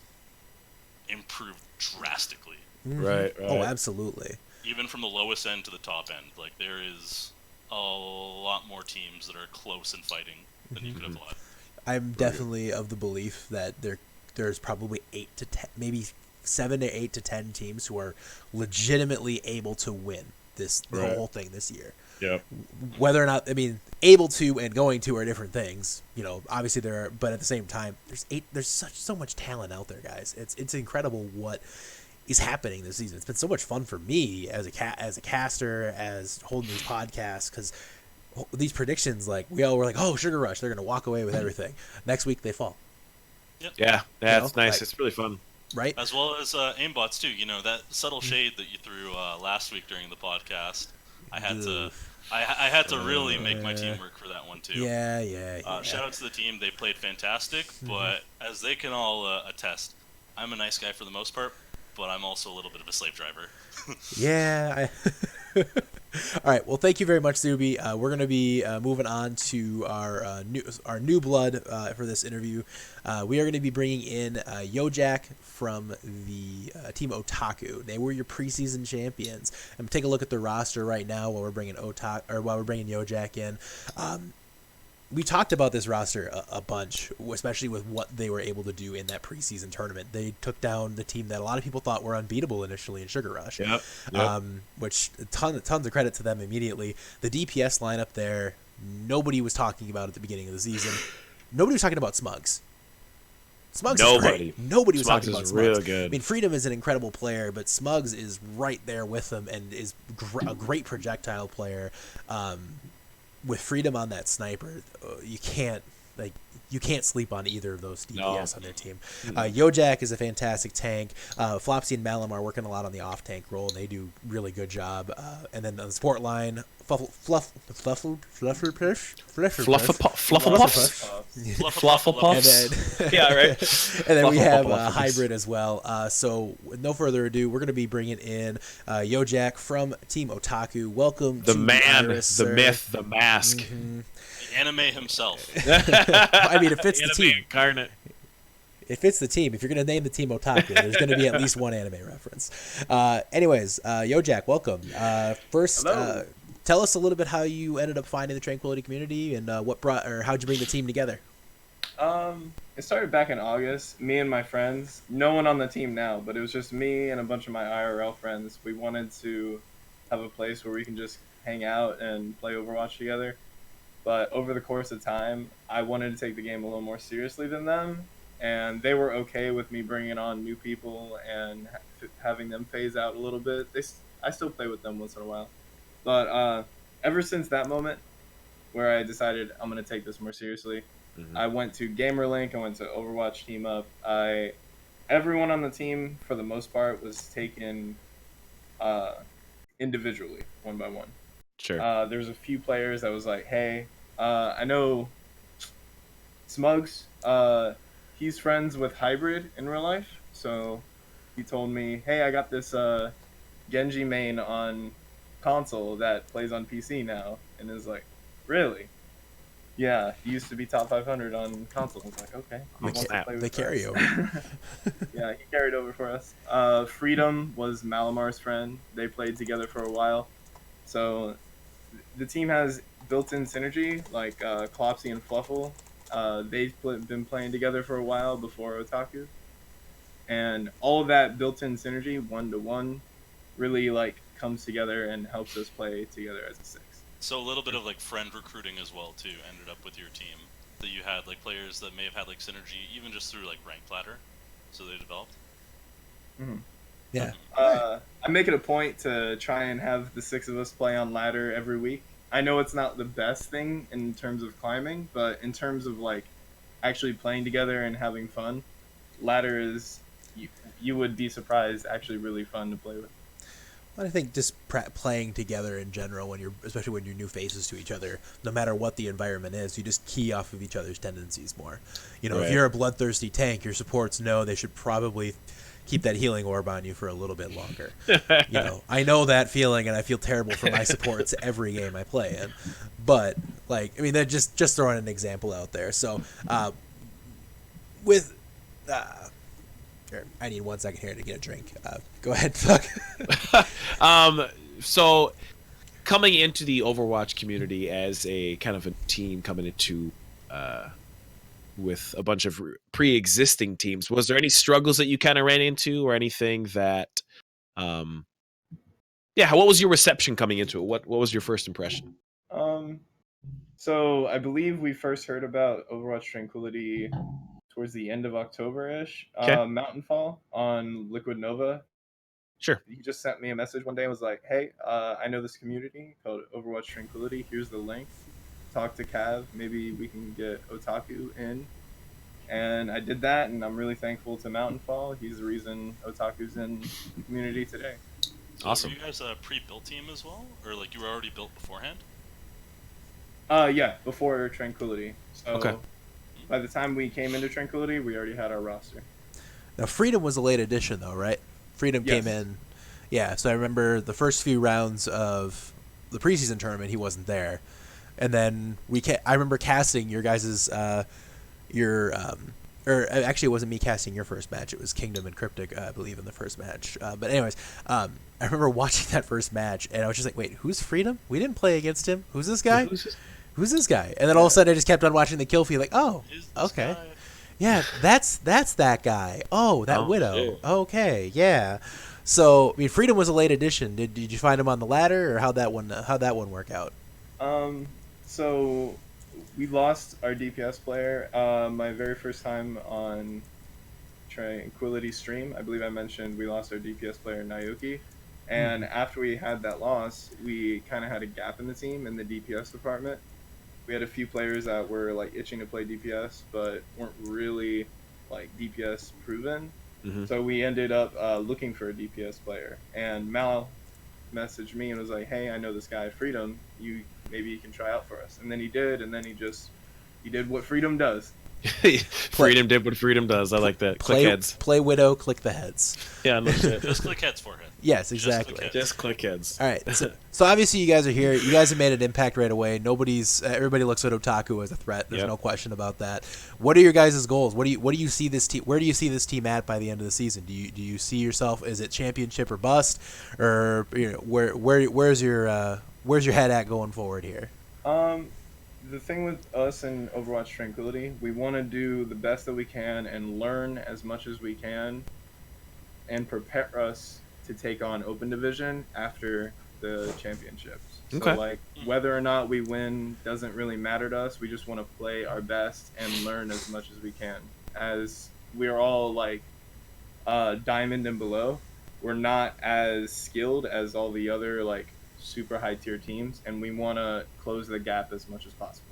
improved drastically. Right. Oh, absolutely. Even from the lowest end to the top end, like there is a lot more teams that are close in fighting than you could have thought. I'm definitely of the belief that there's probably 8 to 10, maybe 7 to 8 to 10 teams who are legitimately able to win the whole thing this year. Yeah. Whether or not, able to and going to are different things. Obviously there are, but at the same time, there's so much talent out there, guys. It's incredible what is happening this season. It's been so much fun for me as a caster, as holding these podcasts, because these predictions, like we all were like, oh, Sugar Rush, they're gonna walk away with everything. Next week they fall. Yep. Yeah, it's nice. It's really fun, right? As well as aimbots too. That subtle shade that you threw last week during the podcast. I had to really make my team work for that one too. Yeah. Shout out to the team; they played fantastic. But as they can all attest, I'm a nice guy for the most part, but I'm also a little bit of a slave driver. All right. Well, thank you very much, Zoobi. We're going to be moving on to our new blood for this interview. We are going to be bringing in Yojack from the team Otaku. They were your preseason champions. I'm take a look at the roster right now while we're bringing Yojack in. We talked about this roster a bunch, especially with what they were able to do in that preseason tournament. They took down the team that a lot of people thought were unbeatable initially in Sugar Rush, which tons of credit to them immediately. The DPS lineup there, nobody was talking about at the beginning of the season. Nobody was talking about Smugs. Nobody was talking about Smugs. Real good. Freedom is an incredible player, but Smugs is right there with them and is a great projectile player. With Freedom on that sniper, you can't. like you can't sleep on either of those DPS on their team. Mm-hmm. Yojack is a fantastic tank. Flopsy and Malum are working a lot on the off tank role, and they do really good job. And then on the support line, Flufflepuffs. Yeah, right. And then we have Hybrid as well. So with no further ado, we're going to be bringing in Yojack from Team Otaku. Welcome the to man, Iris, the sir. myth, the mask. The anime himself. I mean, it fits the team. Incarnate. It fits the team. If you're going to name the team Otaku, there's going to be at least one anime reference. Anyways, Yojack, welcome. First, tell us a little bit how you ended up finding the Tranquility community and how'd you bring the team together? It started back in August. Me and my friends, no one on the team now, but it was just me and a bunch of my IRL friends. We wanted to have a place where we can just hang out and play Overwatch together. But over the course of time, I wanted to take the game a little more seriously than them, and they were okay with me bringing on new people and having them phase out a little bit. I still play with them once in a while. But ever since that moment where I decided I'm going to take this more seriously, I went to GamerLink, I went to Overwatch Team Up. Everyone on the team, for the most part, was taken individually, one by one. Sure. There's a few players that was like, hey, I know Smugs, he's friends with Hybrid in real life, so he told me, hey, I got this Genji main on console that plays on PC now, and is like, really? Yeah, he used to be top 500 on console. I was like, okay. They carry over. Yeah, he carried over for us. Freedom was Malamar's friend. They played together for a while. So the team has built-in synergy, like Clopsy and Fluffle. They've been playing together for a while before Otaku. And all of that built-in synergy, one-to-one, really like comes together and helps us play together as a six. So a little bit of like friend recruiting as well too ended up with your team. That you had like players that may have had like synergy even just through like ranked ladder, so they developed. Mm-hmm. Yeah. I make it a point to try and have the six of us play on ladder every week. I know it's not the best thing in terms of climbing, but in terms of like actually playing together and having fun, ladder is you would be surprised actually really fun to play with. I think just playing together in general, especially when you're new faces to each other, no matter what the environment is, you just key off of each other's tendencies more. You know, Right. If you're a bloodthirsty tank, your supports know they should probably keep that healing orb on you for a little bit longer. I know that feeling, and I feel terrible for my supports every game I play in. But they're just throwing an example out there. So, I need 1 second here to get a drink. Go ahead, Fuck. So coming into the Overwatch community as a kind of a team coming into with a bunch of pre-existing teams, was there any struggles that you kind of ran into or anything that what was your reception coming into it? What was your first impression? So I believe we first heard about Overwatch Tranquility towards the end of October-ish. Okay. Mountainfall on Liquid Nova. Sure. He just sent me a message one day and was like, hey, I know this community called Overwatch Tranquility. Here's the link. Talk to Cav. Maybe we can get Otaku in. And I did that, and I'm really thankful to Mountainfall. He's the reason Otaku's in the community today. So awesome. Were you guys a pre-built team as well? Or like you were already built beforehand? Yeah, before Tranquility. So okay. By the time we came into Tranquility, we already had our roster. Now, Freedom was a late addition, though, right? Freedom came in. Yeah, so I remember the first few rounds of the preseason tournament, he wasn't there. And then I remember casting your guys' or actually it wasn't me casting your first match. It was Kingdom and Cryptic, I believe, in the first match. But anyways, I remember watching that first match, and I was just like, wait, who's Freedom? We didn't play against him. Who's this guy? Who's this guy? And then all of a sudden I just kept on watching the kill feed like, oh, okay. Guy? Yeah, that's that guy. Oh, that Widow. Shit. Okay, yeah. So, I mean, Freedom was a late addition. Did you find him on the ladder, or how'd that one work out? So we lost our DPS player. My very first time on Tranquility stream, I believe I mentioned we lost our DPS player Naoki. And after we had that loss, we kind of had a gap in the team in the DPS department. we had a few players that were like itching to play DPS, but weren't really like DPS proven. Mm-hmm. So we ended up looking for a DPS player, and Mal messaged me and was like, "Hey, I know this guy Freedom. Maybe you can try out for us." And then he did, and then he did what Freedom does. Freedom did what Freedom does. I like that. Click heads. Play Widow, click the heads. Yeah, no shit. Just click heads for him. Yes, exactly. Just click heads. All right. So obviously you guys are here. You guys have made an impact right away. Everybody looks at Otaku as a threat. There's no question about that. What are your guys' goals? What do you see this team? Where do you see this team at by the end of the season? Do you see yourself? Is it championship or bust, or where's your head at going forward here? The thing with us in Overwatch Tranquility, we want to do the best that we can and learn as much as we can, and prepare us to take on Open Division after the championships. Okay. So like whether or not we win doesn't really matter to us. We just want to play our best and learn as much as we can. As we're all like diamond and below, we're not as skilled as all the other like super high tier teams, and we want to close the gap as much as possible.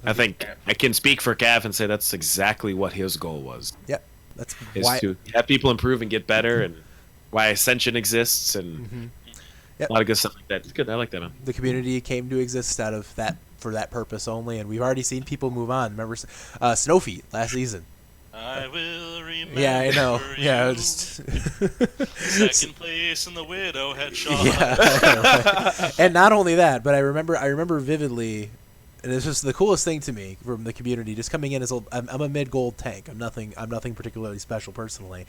I think I can speak for Gav and say that's exactly what his goal was. Yep. That's is why to have people improve and get better, and why Ascension exists, and a lot of good stuff like that. It's good. I like that, man. The community came to exist out of that for that purpose only, and we've already seen people move on. Remember Snowfeet last season? I will remember. Yeah, I know. You. Yeah, just second place in the Widow headshot. Yeah, and not only that, but I remember vividly, and it's just the coolest thing to me from the community. Just coming in as I'm a mid-gold tank. I'm nothing particularly special personally,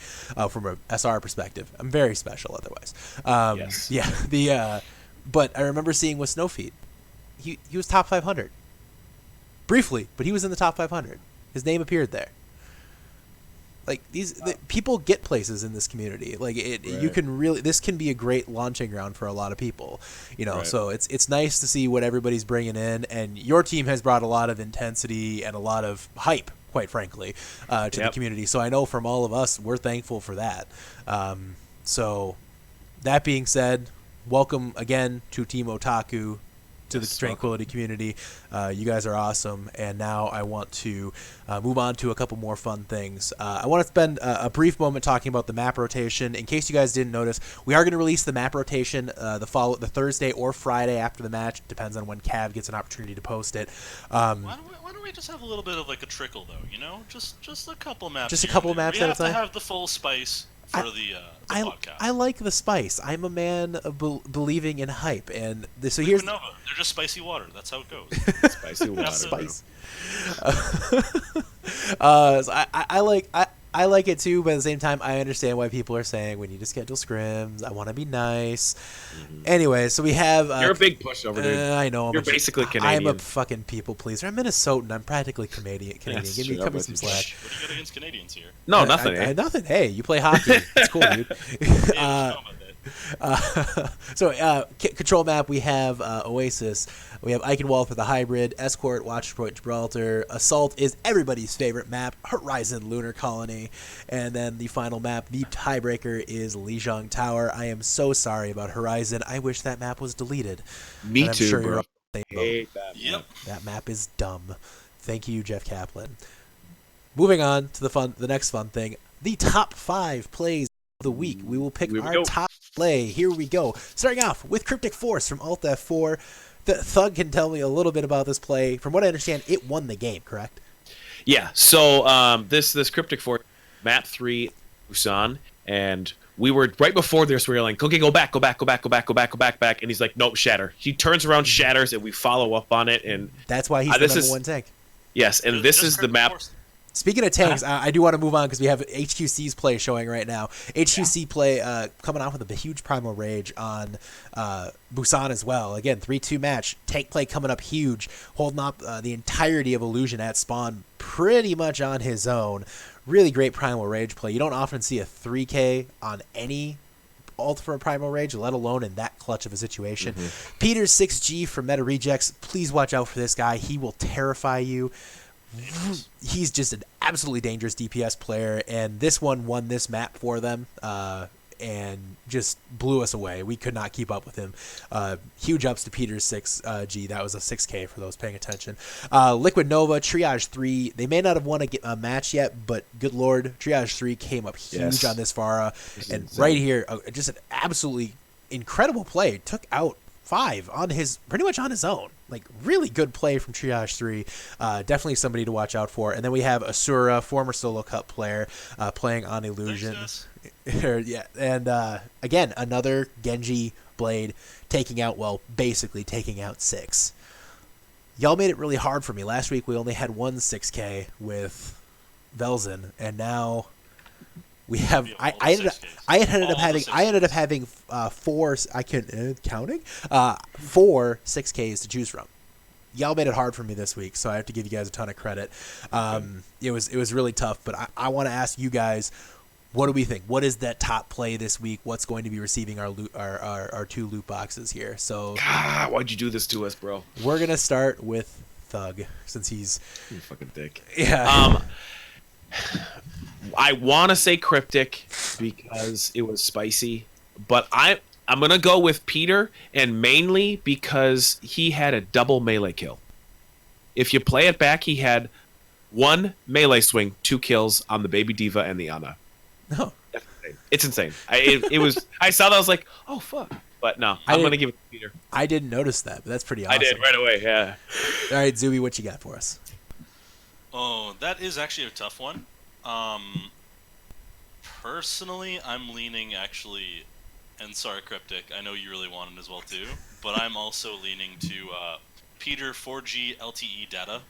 from a SR perspective. I'm very special otherwise. Yes. Yeah. But I remember seeing with Snowfeet, he was top 500. Briefly, but he was in the top 500. His name appeared there. Like people get places in this community. Like you can really, this can be a great launching ground for a lot of people, So it's nice to see what everybody's bringing in, and your team has brought a lot of intensity and a lot of hype, quite frankly, to the community. So I know from all of us, we're thankful for that. So that being said, welcome again to Team Otaku, to the Tranquility community. You guys are awesome, and now I want to move on to a couple more fun things. I want to spend a brief moment talking about the map rotation. In case you guys didn't notice, we are going to release the map rotation the Thursday or Friday after the match. It depends on when Cav gets an opportunity to post it. Why don't we just have a little bit of like a trickle though? Just a couple maps. Just a couple maps at a time. We have to have the full spice for the podcast. I like the spice. I'm a man of believing in hype, and so here's Nova. They're just spicy water. That's how it goes. Spicy water. Spice. So I like it too, but at the same time, I understand why people are saying we need to schedule scrims. I want to be nice. Anyway, so we have. You're a big pushover, dude. I know. You're basically Canadian. I'm a fucking people pleaser. I'm Minnesotan. I'm practically Canadian. Cut me some slack. What do you got against Canadians here? No, nothing. Nothing. Hey, you play hockey. It's cool, dude. Control map, we have Oasis, we have Eichenwald for the hybrid, Escort, Watchpoint Gibraltar, Assault is everybody's favorite map, Horizon Lunar Colony, and then the final map, the tiebreaker, is Lijiang Tower. I am so sorry about Horizon. I wish that map was deleted. Me too, sure bro. That map is dumb. Thank you, Jeff Kaplan. Moving on to the next fun thing, the top 5 plays of the week. We will pick our top play. Here we go. Starting off with Cryptic Force from Alt F4. The Thug can tell me a little bit about this play. From what I understand, it won the game, correct? Yeah. So this Cryptic Force, map 3, Busan, and we were right before this. We were like, okay, go back, and he's like, nope, shatter. He turns around, shatters, and we follow up on it, and that's why he's the number one tank. Yes, and this is the map. Force. Speaking of tanks, I do want to move on because we have HQC's play showing right now. HQC play coming off with a huge Primal Rage on Busan as well. Again, 3-2 match. Tank play coming up huge, holding up the entirety of Illusion at spawn pretty much on his own. Really great Primal Rage play. You don't often see a 3K on any ult for a Primal Rage, let alone in that clutch of a situation. Peter's 6G from Meta Rejects. Please watch out for this guy. He will terrify you. He's just an absolutely dangerous DPS player, and this one won this map for them. and just blew us away. We could not keep up with him. Huge ups to Peter's 6G. That was a 6K for those paying attention. Liquid Nova, Triage 3. They may not have won a match yet, but good lord, Triage 3 came up huge on this Vara. And right here, just an absolutely incredible play. Took out 5 pretty much on his own. Like, really good play from Triage 3. Definitely somebody to watch out for. And then we have Asura, former Solo Cup player, playing on Illusion. Yeah, and again, another Genji Blade basically taking out 6. Y'all made it really hard for me. Last week we only had one 6K with Velzen, and now we have. I ended up having 4. I can counting 4 6Ks to choose from. Y'all made it hard for me this week, so I have to give you guys a ton of credit. It was really tough, but I want to ask you guys, what do we think? What is that top play this week? What's going to be receiving our 2 loot boxes here? So, God, why'd you do this to us, bro? We're gonna start with Thug, since he's you fucking dick. Yeah. I want to say Cryptic because it was spicy, but I'm gonna go with Peter, and mainly because he had a double melee kill. If you play it back, he had 1 melee swing, 2 kills on the Baby Diva and the Ana. No, it's insane. I saw that, I was like, oh fuck. But no, I'm gonna give it to Peter. I didn't notice that, but that's pretty awesome. I did right away. Yeah. All right, Zoobi, what you got for us? Oh, that is actually a tough one. Personally, I'm leaning actually, and sorry, Cryptic, I know you really want it as well too, but I'm also leaning to Peter 4G LTE data.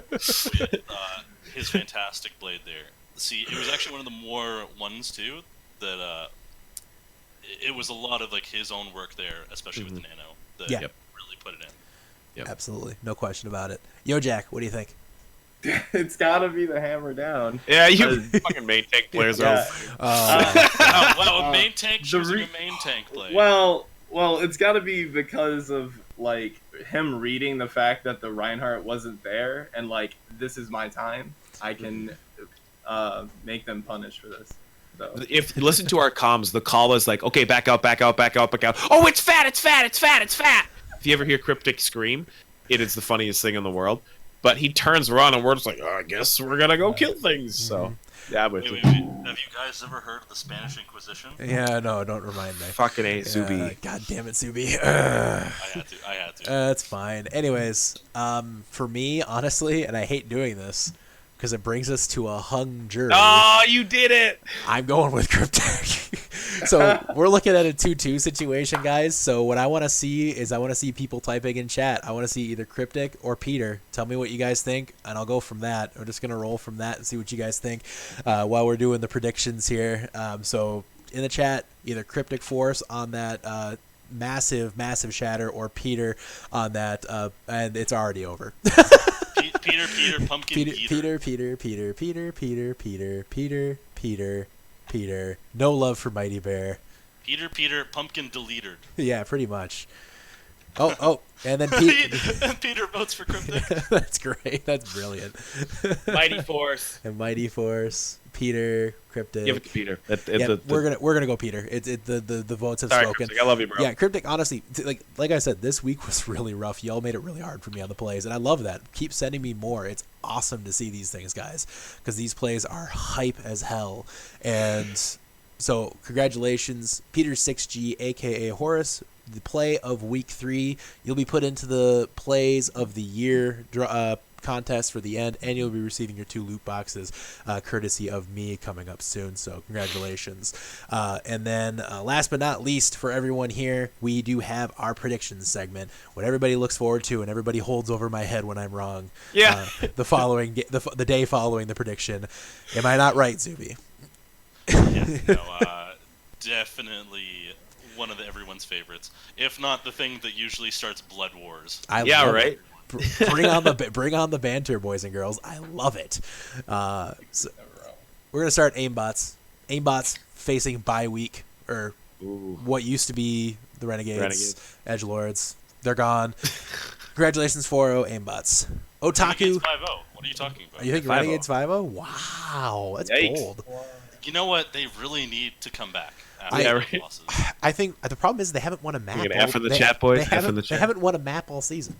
With his fantastic blade there. See, it was actually one of the more ones too that it was a lot of like his own work there, especially with the Nano, that really put it in. Yep. Absolutely, no question about it. Yojack, what do you think? It's gotta be the hammer down. Yeah, you fucking main tank players are. Well, main tank choosing a main tank play. Well, it's gotta be because of like him reading the fact that the Reinhardt wasn't there, and like, this is my time. I can make them punish for this. So. If you listen to our comms, the call is like, okay, back out, back out, back out, back out. Oh, it's fat, it's fat, it's fat, it's fat. If you ever hear Cryptic scream, it is the funniest thing in the world. But he turns around and we're just like, oh, I guess we're gonna go kill things. So, yeah, wait. Have you guys ever heard of the Spanish Inquisition? Yeah, no, don't remind me. Fucking A, Zoobi. God damn it, Zoobi. I had to. That's fine. Anyways, for me, honestly, and I hate doing this, because it brings us to a hung jury. Oh, you did it! I'm going with Cryptic. So we're looking at a 2-2 situation, guys. So what I want to see is people typing in chat. I want to see either Cryptic or Peter. Tell me what you guys think, and I'll go from that. We're just going to roll from that and see what you guys think while we're doing the predictions here. So in the chat, either Cryptic Force on that massive shatter, or Peter on that, and it's already over. Peter, pumpkin Peter. No love for Mighty Bear. Peter, pumpkin deleted. Yeah, pretty much. Oh, and then Peter votes for Cryptic. That's great. That's brilliant. Mighty Force. And Mighty Force. Peter, Cryptic. Give it to Peter. We're gonna go Peter. The votes have spoken. Cryptic, I love you, bro. Yeah, Cryptic. Honestly, like I said, this week was really rough. Y'all made it really hard for me on the plays, and I love that. Keep sending me more. It's awesome to see these things, guys, because these plays are hype as hell. And so, congratulations, Peter 6G, aka Horace. The play of week 3. You'll be put into the plays of the year contest for the end, and you'll be receiving your 2 loot boxes courtesy of me coming up soon. So congratulations. And then last but not least, for everyone here, we do have our predictions segment, what everybody looks forward to and everybody holds over my head when I'm wrong. Yeah. The day following the prediction. Am I not right, Zoobi? Yeah, definitely one of everyone's favorites, if not the thing that usually starts blood wars. Right. Bring on the banter, boys and girls. I love it. So we're gonna start aimbots. Aimbots facing bye week, or what used to be the Renegades. Edgelords. They're gone. Congratulations, 4-0 aimbots. Otaku. Renegades 5-0. What are you talking about? You think Renegades 5-0? Wow, that's Yikes. bold. You know what? They really need to come back after right. losses. I think the problem is they haven't won a map. F in the chat, boys. They haven't won a map all season.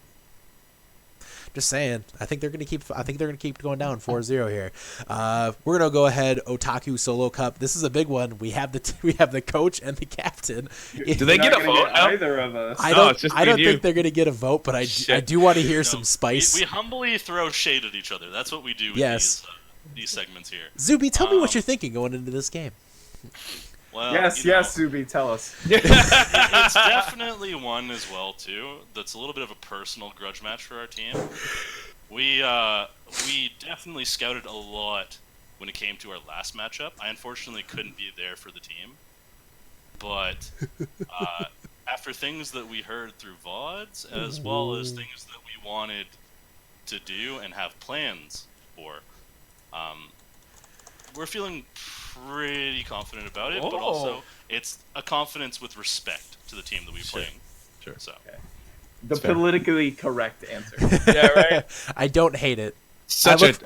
Just saying. I think they're gonna keep going down 4-0 here. We're gonna go ahead. Otaku Solo Cup. This is a big one. We have the coach and the captain. Do they get a vote? Either of us. I don't think they're gonna get a vote, but I do want to hear some spice. We humbly throw shade at each other. That's what we do. With these segments here. Zoobi, tell me what you're thinking going into this game. Well, yes, Zoobi, tell us. It's definitely one as well too. That's a little bit of a personal grudge match for our team. We definitely scouted a lot when it came to our last matchup. I unfortunately couldn't be there for the team, but after things that we heard through VODs, as well as things that we wanted to do and have plans for, we're feeling pretty confident about it, but also it's a confidence with respect to the team that we're playing. Sure. So okay. The politically correct answer. Yeah, right. I don't hate it.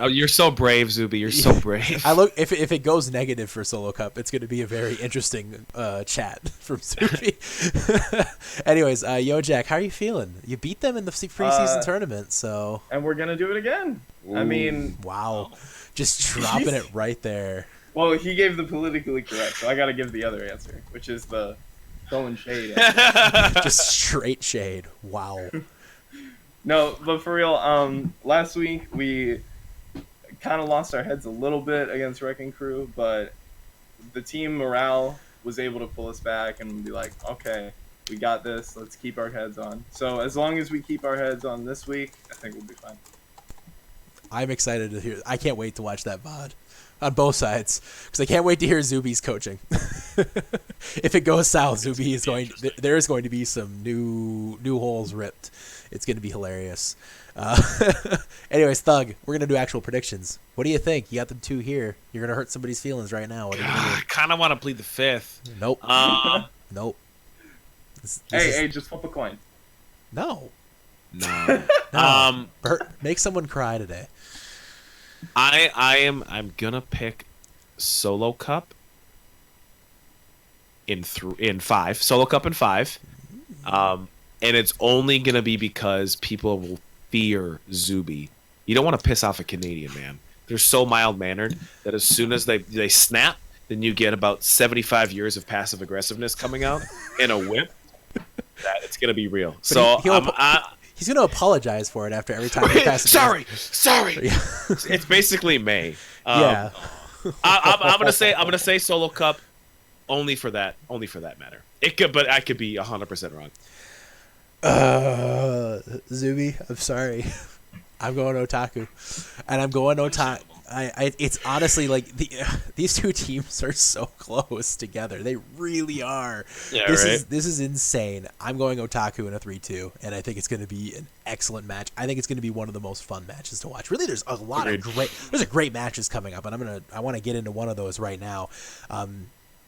You're so brave, Zoobi. You're so brave. If it goes negative for Solo Cup, it's going to be a very interesting chat from Zoobi. Anyways, Yojack, how are you feeling? You beat them in the preseason tournament, so and we're gonna do it again. Ooh. I mean, wow, just dropping it right there. Well, he gave the politically correct, so I got to give the other answer, which is the throwing shade. Just straight shade. Wow. No, but for real, last week we kind of lost our heads a little bit against Wrecking Crew, but the team morale was able to pull us back and be like, okay, we got this. Let's keep our heads on. So as long as we keep our heads on this week, I think we'll be fine. I'm excited to hear. I can't wait to watch that VOD. On both sides, because I can't wait to hear Zoobi's coaching. If it goes south, Zoobi is going. There is going to be some new holes ripped. It's going to be hilarious. Anyways, Thug, we're gonna do actual predictions. What do you think? You got them two here. You're gonna hurt somebody's feelings right now. What are you gonna do? I kind of want to plead the fifth. Nope. Nope. Hey, just flip a coin. No. No. Make someone cry today. I'm gonna pick Solo Cup in 5. Solo Cup in 5. And it's only gonna be because people will fear Zoobi. You don't want to piss off a Canadian man. They're so mild mannered that as soon as they snap, then you get about 75 years of passive aggressiveness coming out in a whip. That it's gonna be real. But so he's going to apologize for it after every time he passes. Sorry. It's basically May. Yeah. I'm gonna say Solo Cup only for that matter. But I could be 100% wrong. Zoobi, I'm sorry. I'm going Otaku, and I'm going Otaku. It's honestly like these two teams are so close together. They really are. Yeah, This is insane. I'm going Otaku in a 3-2, and I think it's going to be an excellent match. I think it's going to be one of the most fun matches to watch. Really, there's a lot of great matches coming up, and I want to get into one of those right now.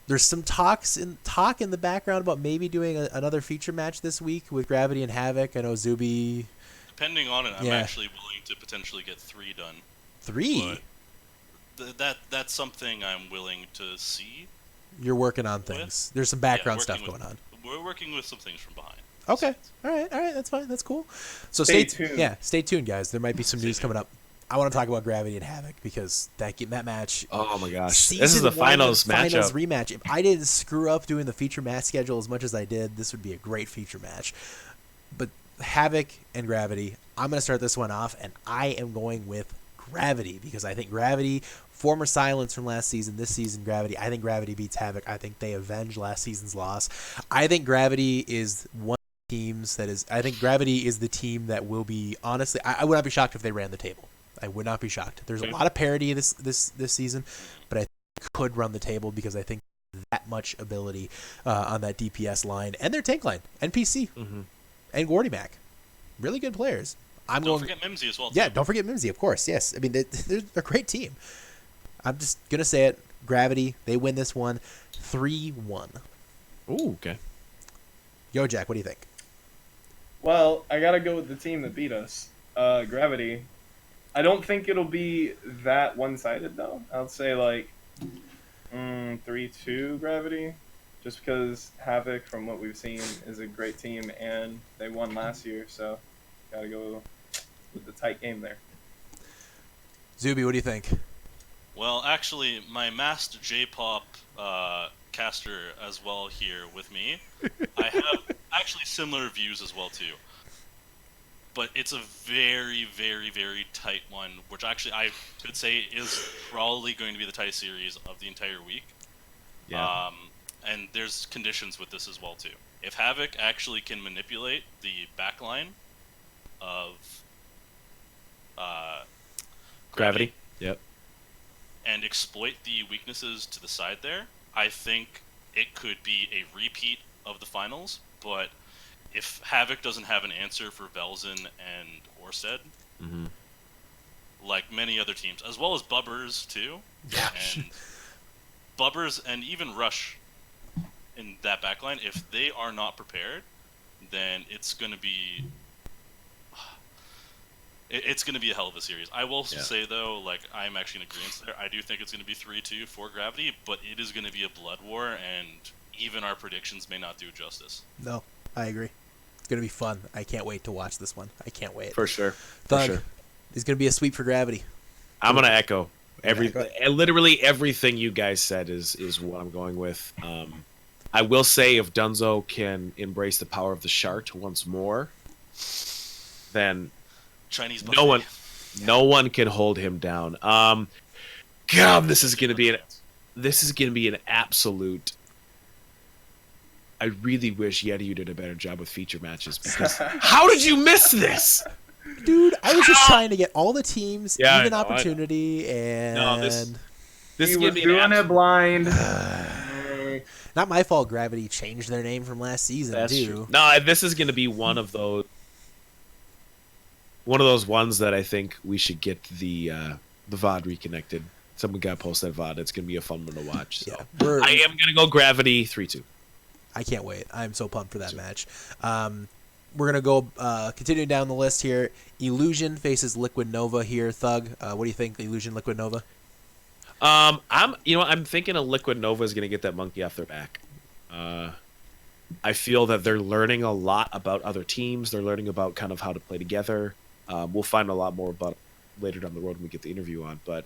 There's some talk in the background about maybe doing another feature match this week with Gravity and Havoc. I know Zoobi. Depending on it, I'm actually willing to potentially get 3 done. 3? That's something I'm willing to see. You're working on things. There's some background stuff going on. We're working with some things from behind. Okay. All right. That's fine. That's cool. So stay tuned. Yeah, stay tuned, guys. There might be some news coming up. I want to talk about Gravity and Havoc because that match. Oh my gosh! This is the finals rematch. If I didn't screw up doing the feature match schedule as much as I did, this would be a great feature match. But Havoc and Gravity, I'm going to start this one off, and I am going with Gravity because I think Gravity, former Silence from last season, this season Gravity, I think Gravity beats Havoc. I think they avenge last season's loss. I think Gravity is one of the teams that is. I think Gravity is the team that will be. Honestly, I would not be shocked if they ran the table. I would not be shocked. There's a lot of parity this season, but I think they could run the table because I think that much ability on that DPS line and their tank line, NPC, and Gordy Mac, really good players. Don't forget Mimsy as well. Yeah, don't forget Mimsy, of course. Yes, I mean they're a great team. I'm just gonna say it. Gravity, they win this one, 3-1. Ooh, okay. Yojack, what do you think? Well, I gotta go with the team that beat us, Gravity. I don't think it'll be that one-sided though. I'll say like 2-1 3-2 Gravity, just because Havoc, from what we've seen, is a great team, and they won last year, so gotta go with the tight game there. Zoobi, what do you think? Well, actually, my masked J-pop caster as well here with me. I have actually similar views as well too. But it's a very, very, very tight one, which actually I could say is probably going to be the tightest series of the entire week. Yeah. And there's conditions with this as well too. If Havoc actually can manipulate the backline of Gravity. Yep. and exploit the weaknesses to the side there, I think it could be a repeat of the finals. But if Havoc doesn't have an answer for Velzen and Orsted, like many other teams, as well as Bubbers too, and Bubbers and even Rush in that backline, if they are not prepared, then it's going to be a hell of a series. I will say though, like I'm actually in agreement there. I do think it's going to be 3-2 for Gravity, but it is going to be a blood war, and even our predictions may not do justice. No, I agree. It's going to be fun. I can't wait to watch this one. I can't wait. For sure. Thug, For sure. It's going to be a sweep for Gravity. I'm gonna echo literally everything you guys said is what I'm going with. I will say if Dunzo can embrace the power of the Shart once more, then Chinese no one can hold him down. God, this is gonna be an absolute. I really wish Yeti did a better job with feature matches, because how did you miss this? Dude, I was just trying to get all the teams even I know, opportunity, and this he was doing it blind. not my fault. Gravity changed their name from last season. That's too. true. No, this is going to be one of those ones that I think we should get the VOD reconnected. Someone got to post that VOD. It's going to be a fun one to watch. So. Yeah, I am going to go Gravity 3-2. I can't wait. I'm so pumped for that match. We're gonna go continuing down the list here. Illusion faces Liquid Nova here. Thug, what do you think? Illusion, Liquid Nova. I'm thinking a Liquid Nova is gonna get that monkey off their back. I feel that they're learning a lot about other teams. They're learning about kind of how to play together. We'll find a lot more about it later down the road when we get the interview on. But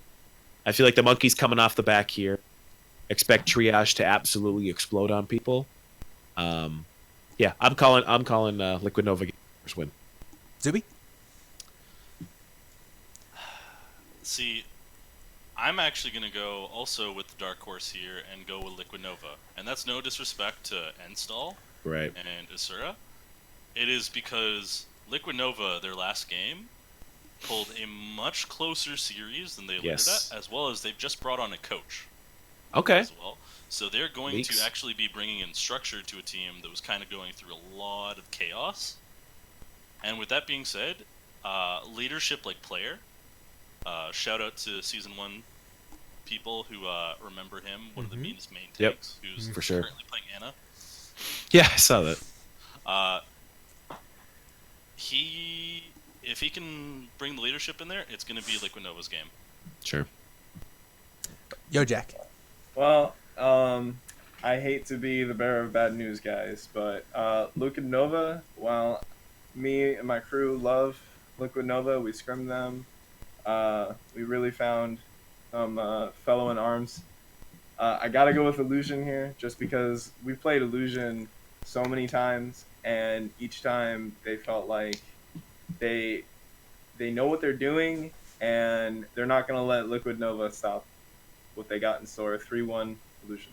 I feel like the monkey's coming off the back here. Expect Triage to absolutely explode on people. Yeah, I'm calling Liquid Nova first win. Zoobi? See, I'm actually going to go also with the dark horse here and go with Liquid Nova. And that's no disrespect to Enstall and Asura. It is because Liquid Nova, their last game, pulled a much closer series than they alluded at, as well as they've just brought on a coach. Okay. As well. So they're going to actually be bringing in structure to a team that was kind of going through a lot of chaos. And with that being said, leadership like player, shout out to Season 1 people who remember him, one of the meanest main tanks, who's for sure currently playing Anna. Yeah, I saw that. If he can bring the leadership in there, it's going to be Liquid Nova's game. Sure. Yojack. Well, I hate to be the bearer of bad news, guys, but Liquid Nova, while me and my crew love Liquid Nova, we scrimmed them. We really found some fellow in arms. I gotta go with Illusion here, just because we played Illusion so many times, and each time they felt like they know what they're doing, and they're not gonna let Liquid Nova stop what they got in store. 3-1 Illusion.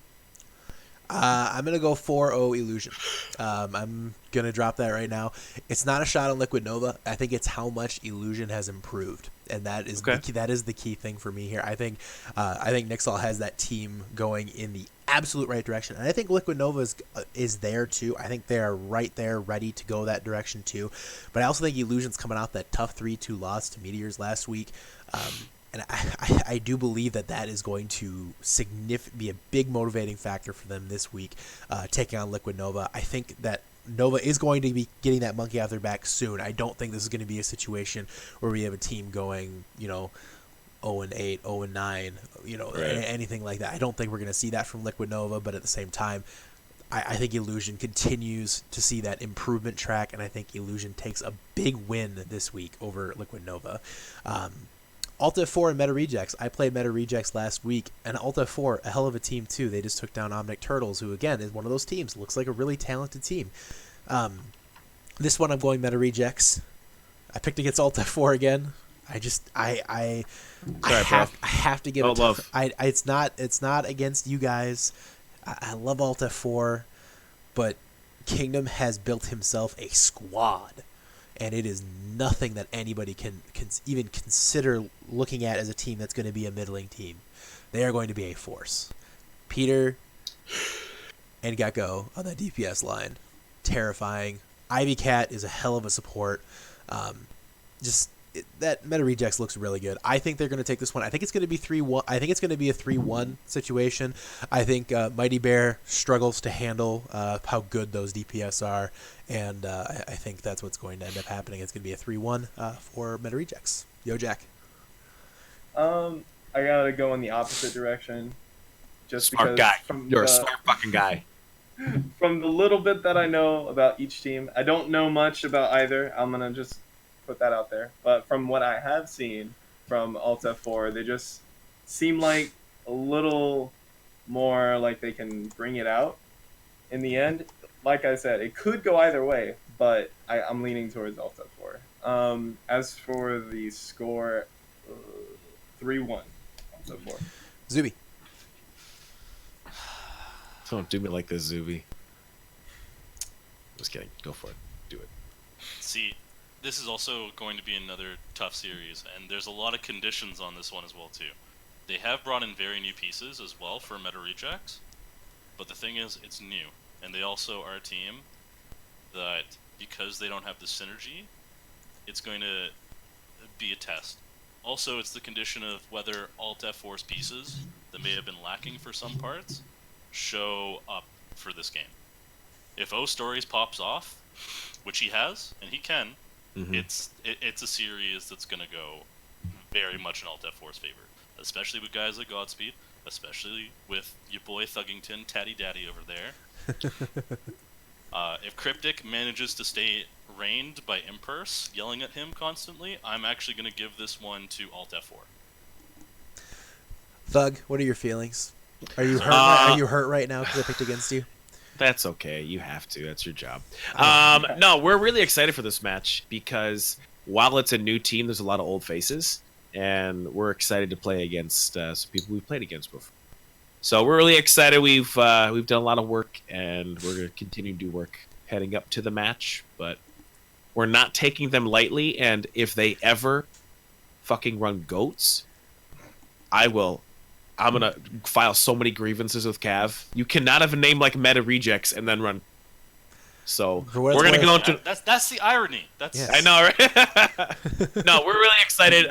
I'm going to go 4-0 Illusion. I'm going to drop that right now. It's not a shot on Liquid Nova. I think it's how much Illusion has improved. And that is the key thing for me here. I think Nixall has that team going in the absolute right direction. And I think Liquid Nova is there too. I think they are right there ready to go that direction too. But I also think Illusion's coming out that tough 3-2 loss to Meteors last week. And I do believe that is going to be a big motivating factor for them this week, taking on Liquid Nova. I think that Nova is going to be getting that monkey off their back soon. I don't think this is going to be a situation where we have a team going, 0-8, 0-9, Right. anything like that. I don't think we're going to see that from Liquid Nova, but at the same time, I think Illusion continues to see that improvement track, and I think Illusion takes a big win this week over Liquid Nova. Alta 4 and Meta Rejects. I played Meta Rejects last week, and Alta 4, a hell of a team too. They just took down Omnic Turtles, who again is one of those teams. Looks like a really talented team. This one I'm going Meta Rejects. I picked against Alta 4 again. I have to give it. Love. It's not against you guys. I love Alta 4, but Kingdom has built himself a squad, and it is nothing that anybody can even consider looking at as a team that's going to be a middling team. They are going to be a force. Peter and Gecko on that DPS line, terrifying. Ivy Cat is a hell of a support. That Meta Rejects looks really good. I think they're going to take this one. I think it's going to be 3-1. I think it's going to be a 3-1 situation. I think Mighty Bear struggles to handle how good those DPS are, and I think that's what's going to end up happening. It's going to be a 3-1 for Meta Rejects. Yo, Jack. I gotta go in the opposite direction. Just Smart because guy. You're a smart fucking guy. From the little bit that I know about each team, I don't know much about either. I'm gonna just put that out there. But from what I have seen from Alta 4, they just seem like a little more like they can bring it out in the end. Like I said, it could go either way, but I'm leaning towards Alta 4. As for the score, 3-1, Alta 4. Zoobi. Don't do me like this, Zoobi. Just kidding. Go for it. Do it. See, this is also going to be another tough series, and there's a lot of conditions on this one as well too. They have brought in very new pieces as well for Meta Rejects, but the thing is, it's new, and they also are a team that, because they don't have the synergy, it's going to be a test. Also, it's the condition of whether Alt F4's pieces that may have been lacking for some parts show up for this game. If O Stories pops off, which he has, and he can, it's a series that's going to go very much in Alt F4's favor, especially with guys like Godspeed, especially with your boy Thuggington, Tatty Daddy over there. If Cryptic manages to stay reined by Impulse yelling at him constantly, I'm actually going to give this one to Alt F4. Thug, what are your feelings? Are you hurt? Are you hurt right now because I picked against you? That's okay. You have to. That's your job. No, we're really excited for this match because while it's a new team, there's a lot of old faces, and we're excited to play against some people we've played against before. So we're really excited. We've done a lot of work, and we're going to continue to do work heading up to the match, but we're not taking them lightly, and if they ever fucking run goats, I'm going to file so many grievances with Cav. You cannot have a name like Meta Rejects and then run. So we're going to go into... That's the irony. That's yes. I know, right? No, we're really excited.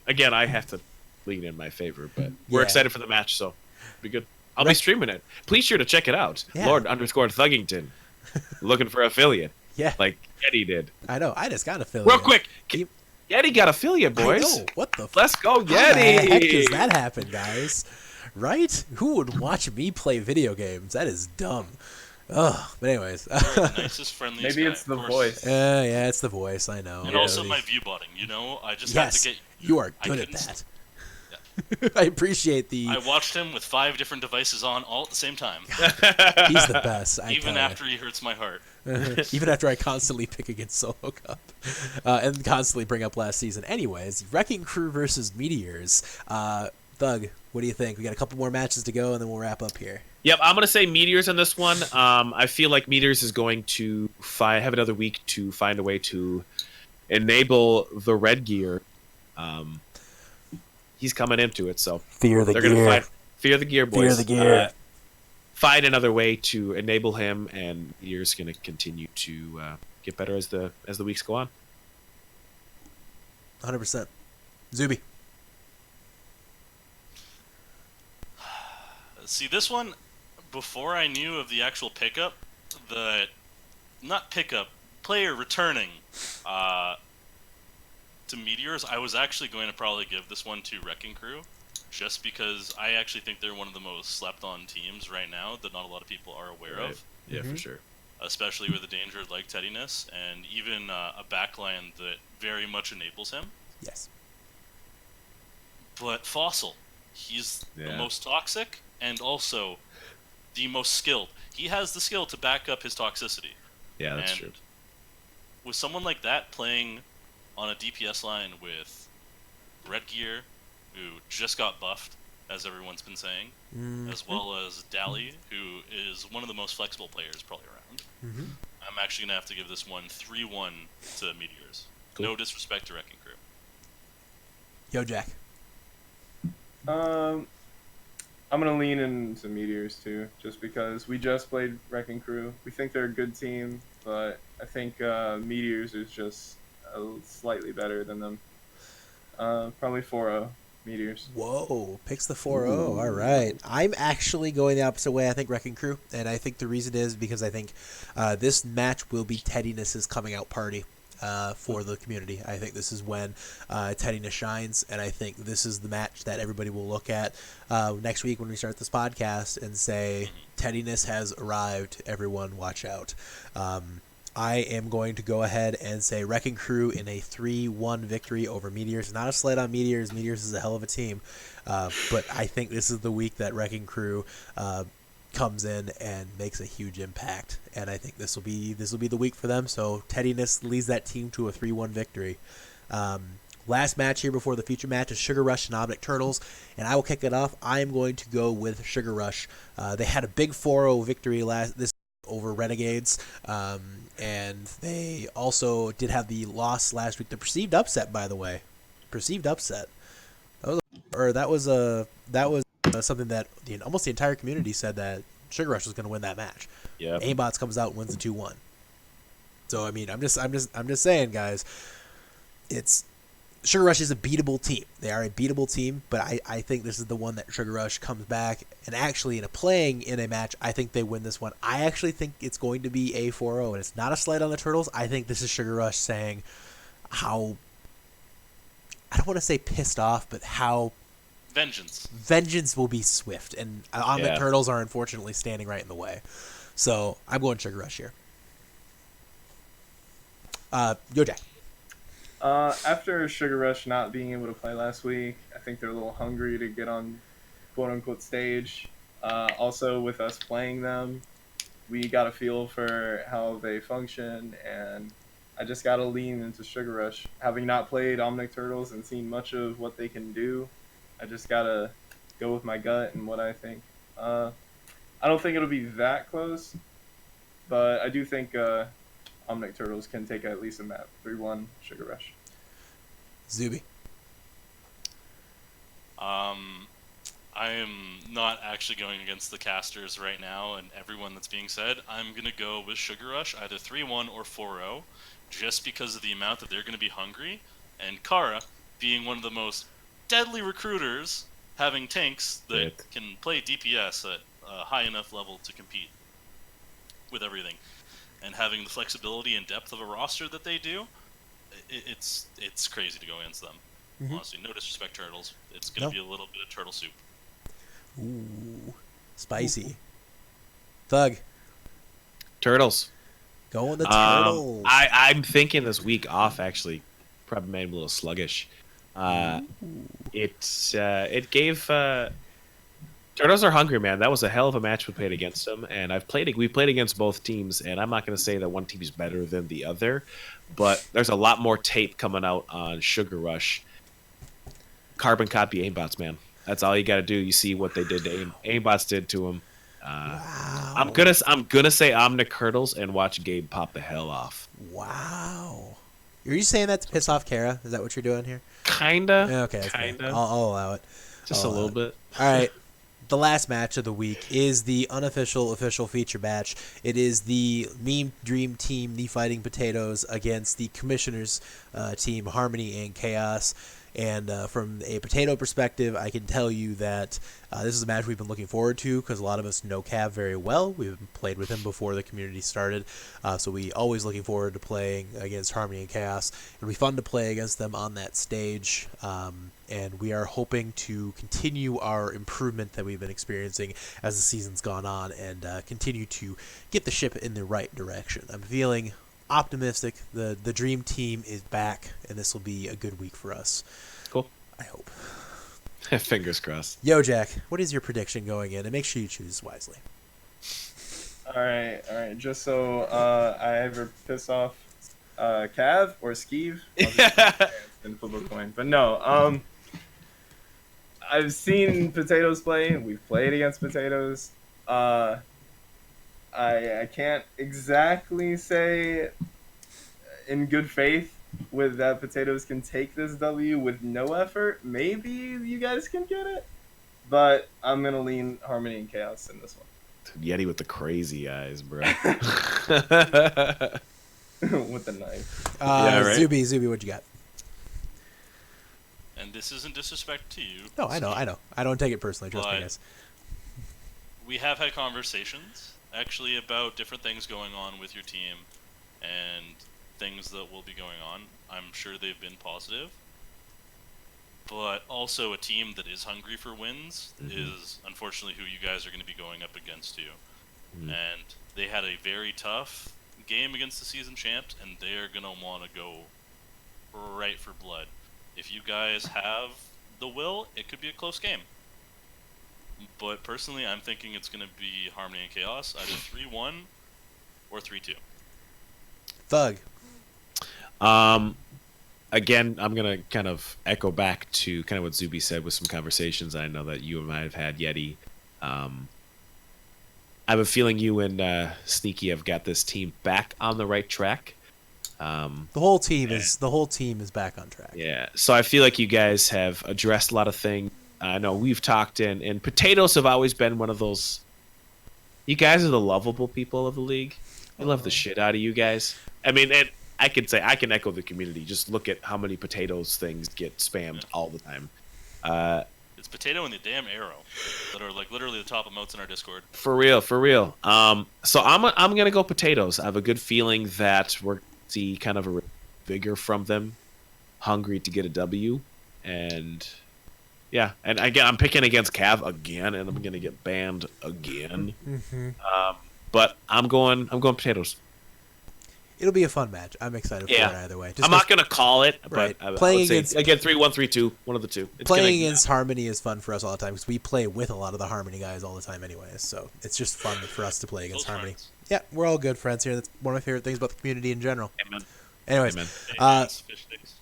Again, I have to lean in my favor, but we're excited for the match, so it'll be good. I'll be streaming it. Please sure to check it out. Yeah. Lord_Thuggington. Looking for affiliate. Yeah. Like Eddie did. I know. I just got affiliate. Real quick. Yeti got affiliate, boys. I know. What the Let's go, Yeti! How the heck does that happen, guys? Right? Who would watch me play video games? That is dumb. Ugh. But anyways. Nicest, friendliest Maybe guy, it's the of course. voice. Yeah, it's the voice. I know. And also my view botting. I just have to get... You are good at that. I appreciate the... I watched him with 5 different devices on all at the same time. He's the best. Even after he hurts my heart. Even after I constantly pick against Solo Cup. And constantly bring up last season. Anyways, Wrecking Crew versus Meteors. Thug, what do you think? We got a couple more matches to go, and then we'll wrap up here. Yep, I'm going to say Meteors on this one. I feel like Meteors is going to have another week to find a way to enable the red gear. He's coming into it, so Fear the they're gear. going to fight. Fear the gear, boys. Fear the gear. Find another way to enable him, and Meteors going to continue to get better as the weeks go on. 100%. Zoobi. See, this one, before I knew of the actual pickup, player returning to to Meteors, I was actually going to probably give this one to Wrecking Crew, just because I actually think they're one of the most slept-on teams right now that not a lot of people are aware of. Yeah, for sure. Especially with a danger like Teddiness, and even a backline that very much enables him. Yes. But Fossil, he's the most toxic and also the most skilled. He has the skill to back up his toxicity. Yeah, that's true. With someone like that playing on a DPS line with Red Gear, who just got buffed, as everyone's been saying, as well as Dally, who is one of the most flexible players probably around. I'm actually going to have to give this one 3-1 to Meteors. Cool. No disrespect to Wrecking Crew. Yojack. I'm going to lean into Meteors too, just because we just played Wrecking Crew. We think they're a good team, but I think Meteors is just slightly better than them. Probably 4-0 Meteors. Whoa, picks the 4-0. All right. I'm actually going the opposite way. I think Wrecking Crew, and I think the reason is because I think this match will be Teddiness's coming out party for the community. I think this is when Teddiness shines, and I think this is the match that everybody will look at next week when we start this podcast and say, Teddiness has arrived. Everyone watch out. I am going to go ahead and say Wrecking Crew in a 3-1 victory over Meteors. Not a slight on Meteors. Meteors is a hell of a team. But I think this is the week that Wrecking Crew comes in and makes a huge impact. And I think this will be the week for them. So Teddiness leads that team to a 3-1 victory. Last match here before the future match is Sugar Rush and Omnic Turtles. And I will kick it off. I am going to go with Sugar Rush. They had a big 4-0 victory this over Renegades, and they also did have the loss last week. The perceived upset, by the way, that was something that almost the entire community said that Sugar Rush was going to win that match. Yeah, Aimbots comes out and wins the 2-1. So I mean, I'm just saying, guys, Sugar Rush is a beatable team. They are a beatable team, but I think this is the one that Sugar Rush comes back, and actually playing in a match, I think they win this one. I actually think it's going to be a 4-0, and it's not a slight on the Turtles. I think this is Sugar Rush saying how, I don't want to say pissed off, but how vengeance will be swift, and the Turtles are unfortunately standing right in the way. So I'm going Sugar Rush here. Yojack. After Sugar Rush not being able to play last week, I think they're a little hungry to get on quote-unquote stage. Also, with us playing them, we got a feel for how they function, and I just got to lean into Sugar Rush. Having not played Omnic Turtles and seen much of what they can do, I just got to go with my gut and what I think. I don't think it'll be that close, but I do think Omnic Turtles can take at least a map. 3-1 Sugar Rush. Zoobi. I am not actually going against the casters right now and everyone that's being said. I'm going to go with Sugar Rush, either 3-1 or 4-0, just because of the amount that they're going to be hungry. And Kara, being one of the most deadly recruiters, having tanks that can play DPS at a high enough level to compete with everything. And having the flexibility and depth of a roster that they do, it's crazy to go against them. Honestly, no disrespect, Turtles. It's going to be a little bit of turtle soup. Ooh, spicy. Thug. Turtles. Go on the Turtles. I'm thinking this week off actually probably made him a little sluggish. It gave Turtles are hungry, man. That was a hell of a match we played against them, and we played against both teams, and I'm not going to say that one team is better than the other, but there's a lot more tape coming out on Sugar Rush. Carbon copy aimbots, man. That's all you got to do. You see what they did to aimbots did to him. Wow. I'm gonna say Omnic Turtles and watch Gabe pop the hell off. Wow. Are you saying that to piss off Kara? Is that what you're doing here? Kinda. Okay. Kinda. I'll allow it. Just a little bit. All right. The last match of the week is the unofficial official feature match. It is the Meme Dream Team, the Fighting Potatoes, against the Commissioners team, Harmony and Chaos. And from a potato perspective, I can tell you that this is a match we've been looking forward to because a lot of us know Cav very well. We've played with him before the community started, so we always looking forward to playing against Harmony and Chaos. It'll be fun to play against them on that stage, and we are hoping to continue our improvement that we've been experiencing as the season's gone on and continue to get the ship in the right direction. I'm feeling optimistic. The dream team is back, and this will be a good week for us. Cool. I hope. Fingers crossed. Yojack, what is your prediction going in? And make sure you choose wisely. All right. Just so I ever piss off Cav or Skeeve, and flip a coin. But no, I've seen Potatoes play. We've played against Potatoes. I can't exactly say in good faith with that Potatoes can take this W with no effort. Maybe you guys can get it, but I'm gonna lean Harmony and Chaos in this one. Yeti with the crazy eyes, bro. With the knife. Yeah, right? Zoobi, what you got? And this isn't disrespect to you. No, I know. I don't take it personally. Trust me, But- guys. We have had conversations, actually, about different things going on with your team and things that will be going on. I'm sure they've been positive. But also a team that is hungry for wins is, unfortunately, who you guys are going to be going up against too. And they had a very tough game against the season champs, and they're going to want to go right for blood. If you guys have the will, it could be a close game. But personally, I'm thinking it's going to be Harmony and Chaos, either 3-1 or 3-2. Thug. Again, I'm going to kind of echo back to kind of what Zoobi said with some conversations I know that you and I have had, Yeti. I have a feeling you and Sneaky have got this team back on the right track. The whole team is back on track. Yeah, so I feel like you guys have addressed a lot of things. I know we've talked and Potatoes have always been one of those. You guys are the lovable people of the league. I love the shit out of you guys. I mean, and I can say I can echo the community. Just look at how many Potatoes things get spammed all the time. It's Potato and the damn Arrow that are like literally the top emotes in our Discord. For real. So I'm gonna go Potatoes. I have a good feeling that we're gonna see kind of a vigor from them, hungry to get a W, and yeah. And again, I'm picking against Cav again, and I'm gonna get banned again. But I'm going Potatoes. It'll be a fun match. I'm excited for it either way. I'm not gonna call it, Right. but Playing I would say, against- again 3-1, 3-2, one of the two. Playing against Harmony is fun for us all the time because we play with a lot of the Harmony guys all the time anyways. So it's just fun for us to play against Close Harmony. friends. Yeah, we're all good friends here. That's one of my favorite things about the community in general. Amen. Anyways, Amen. Fish sticks.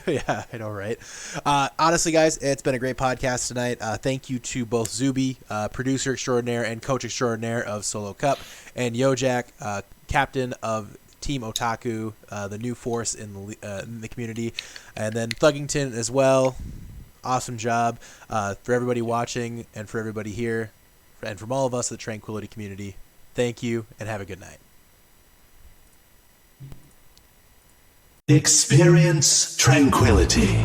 yeah, I know, right? Honestly, guys, it's been a great podcast tonight. Thank you to both Zoobi, producer extraordinaire and coach extraordinaire of Solo Cup, and Yojack, captain of Team Otaku, the new force in the community, and then Thuggington as well. Awesome job for everybody watching and for everybody here, and from all of us at the Tranquility community. Thank you, and have a good night. Experience tranquility.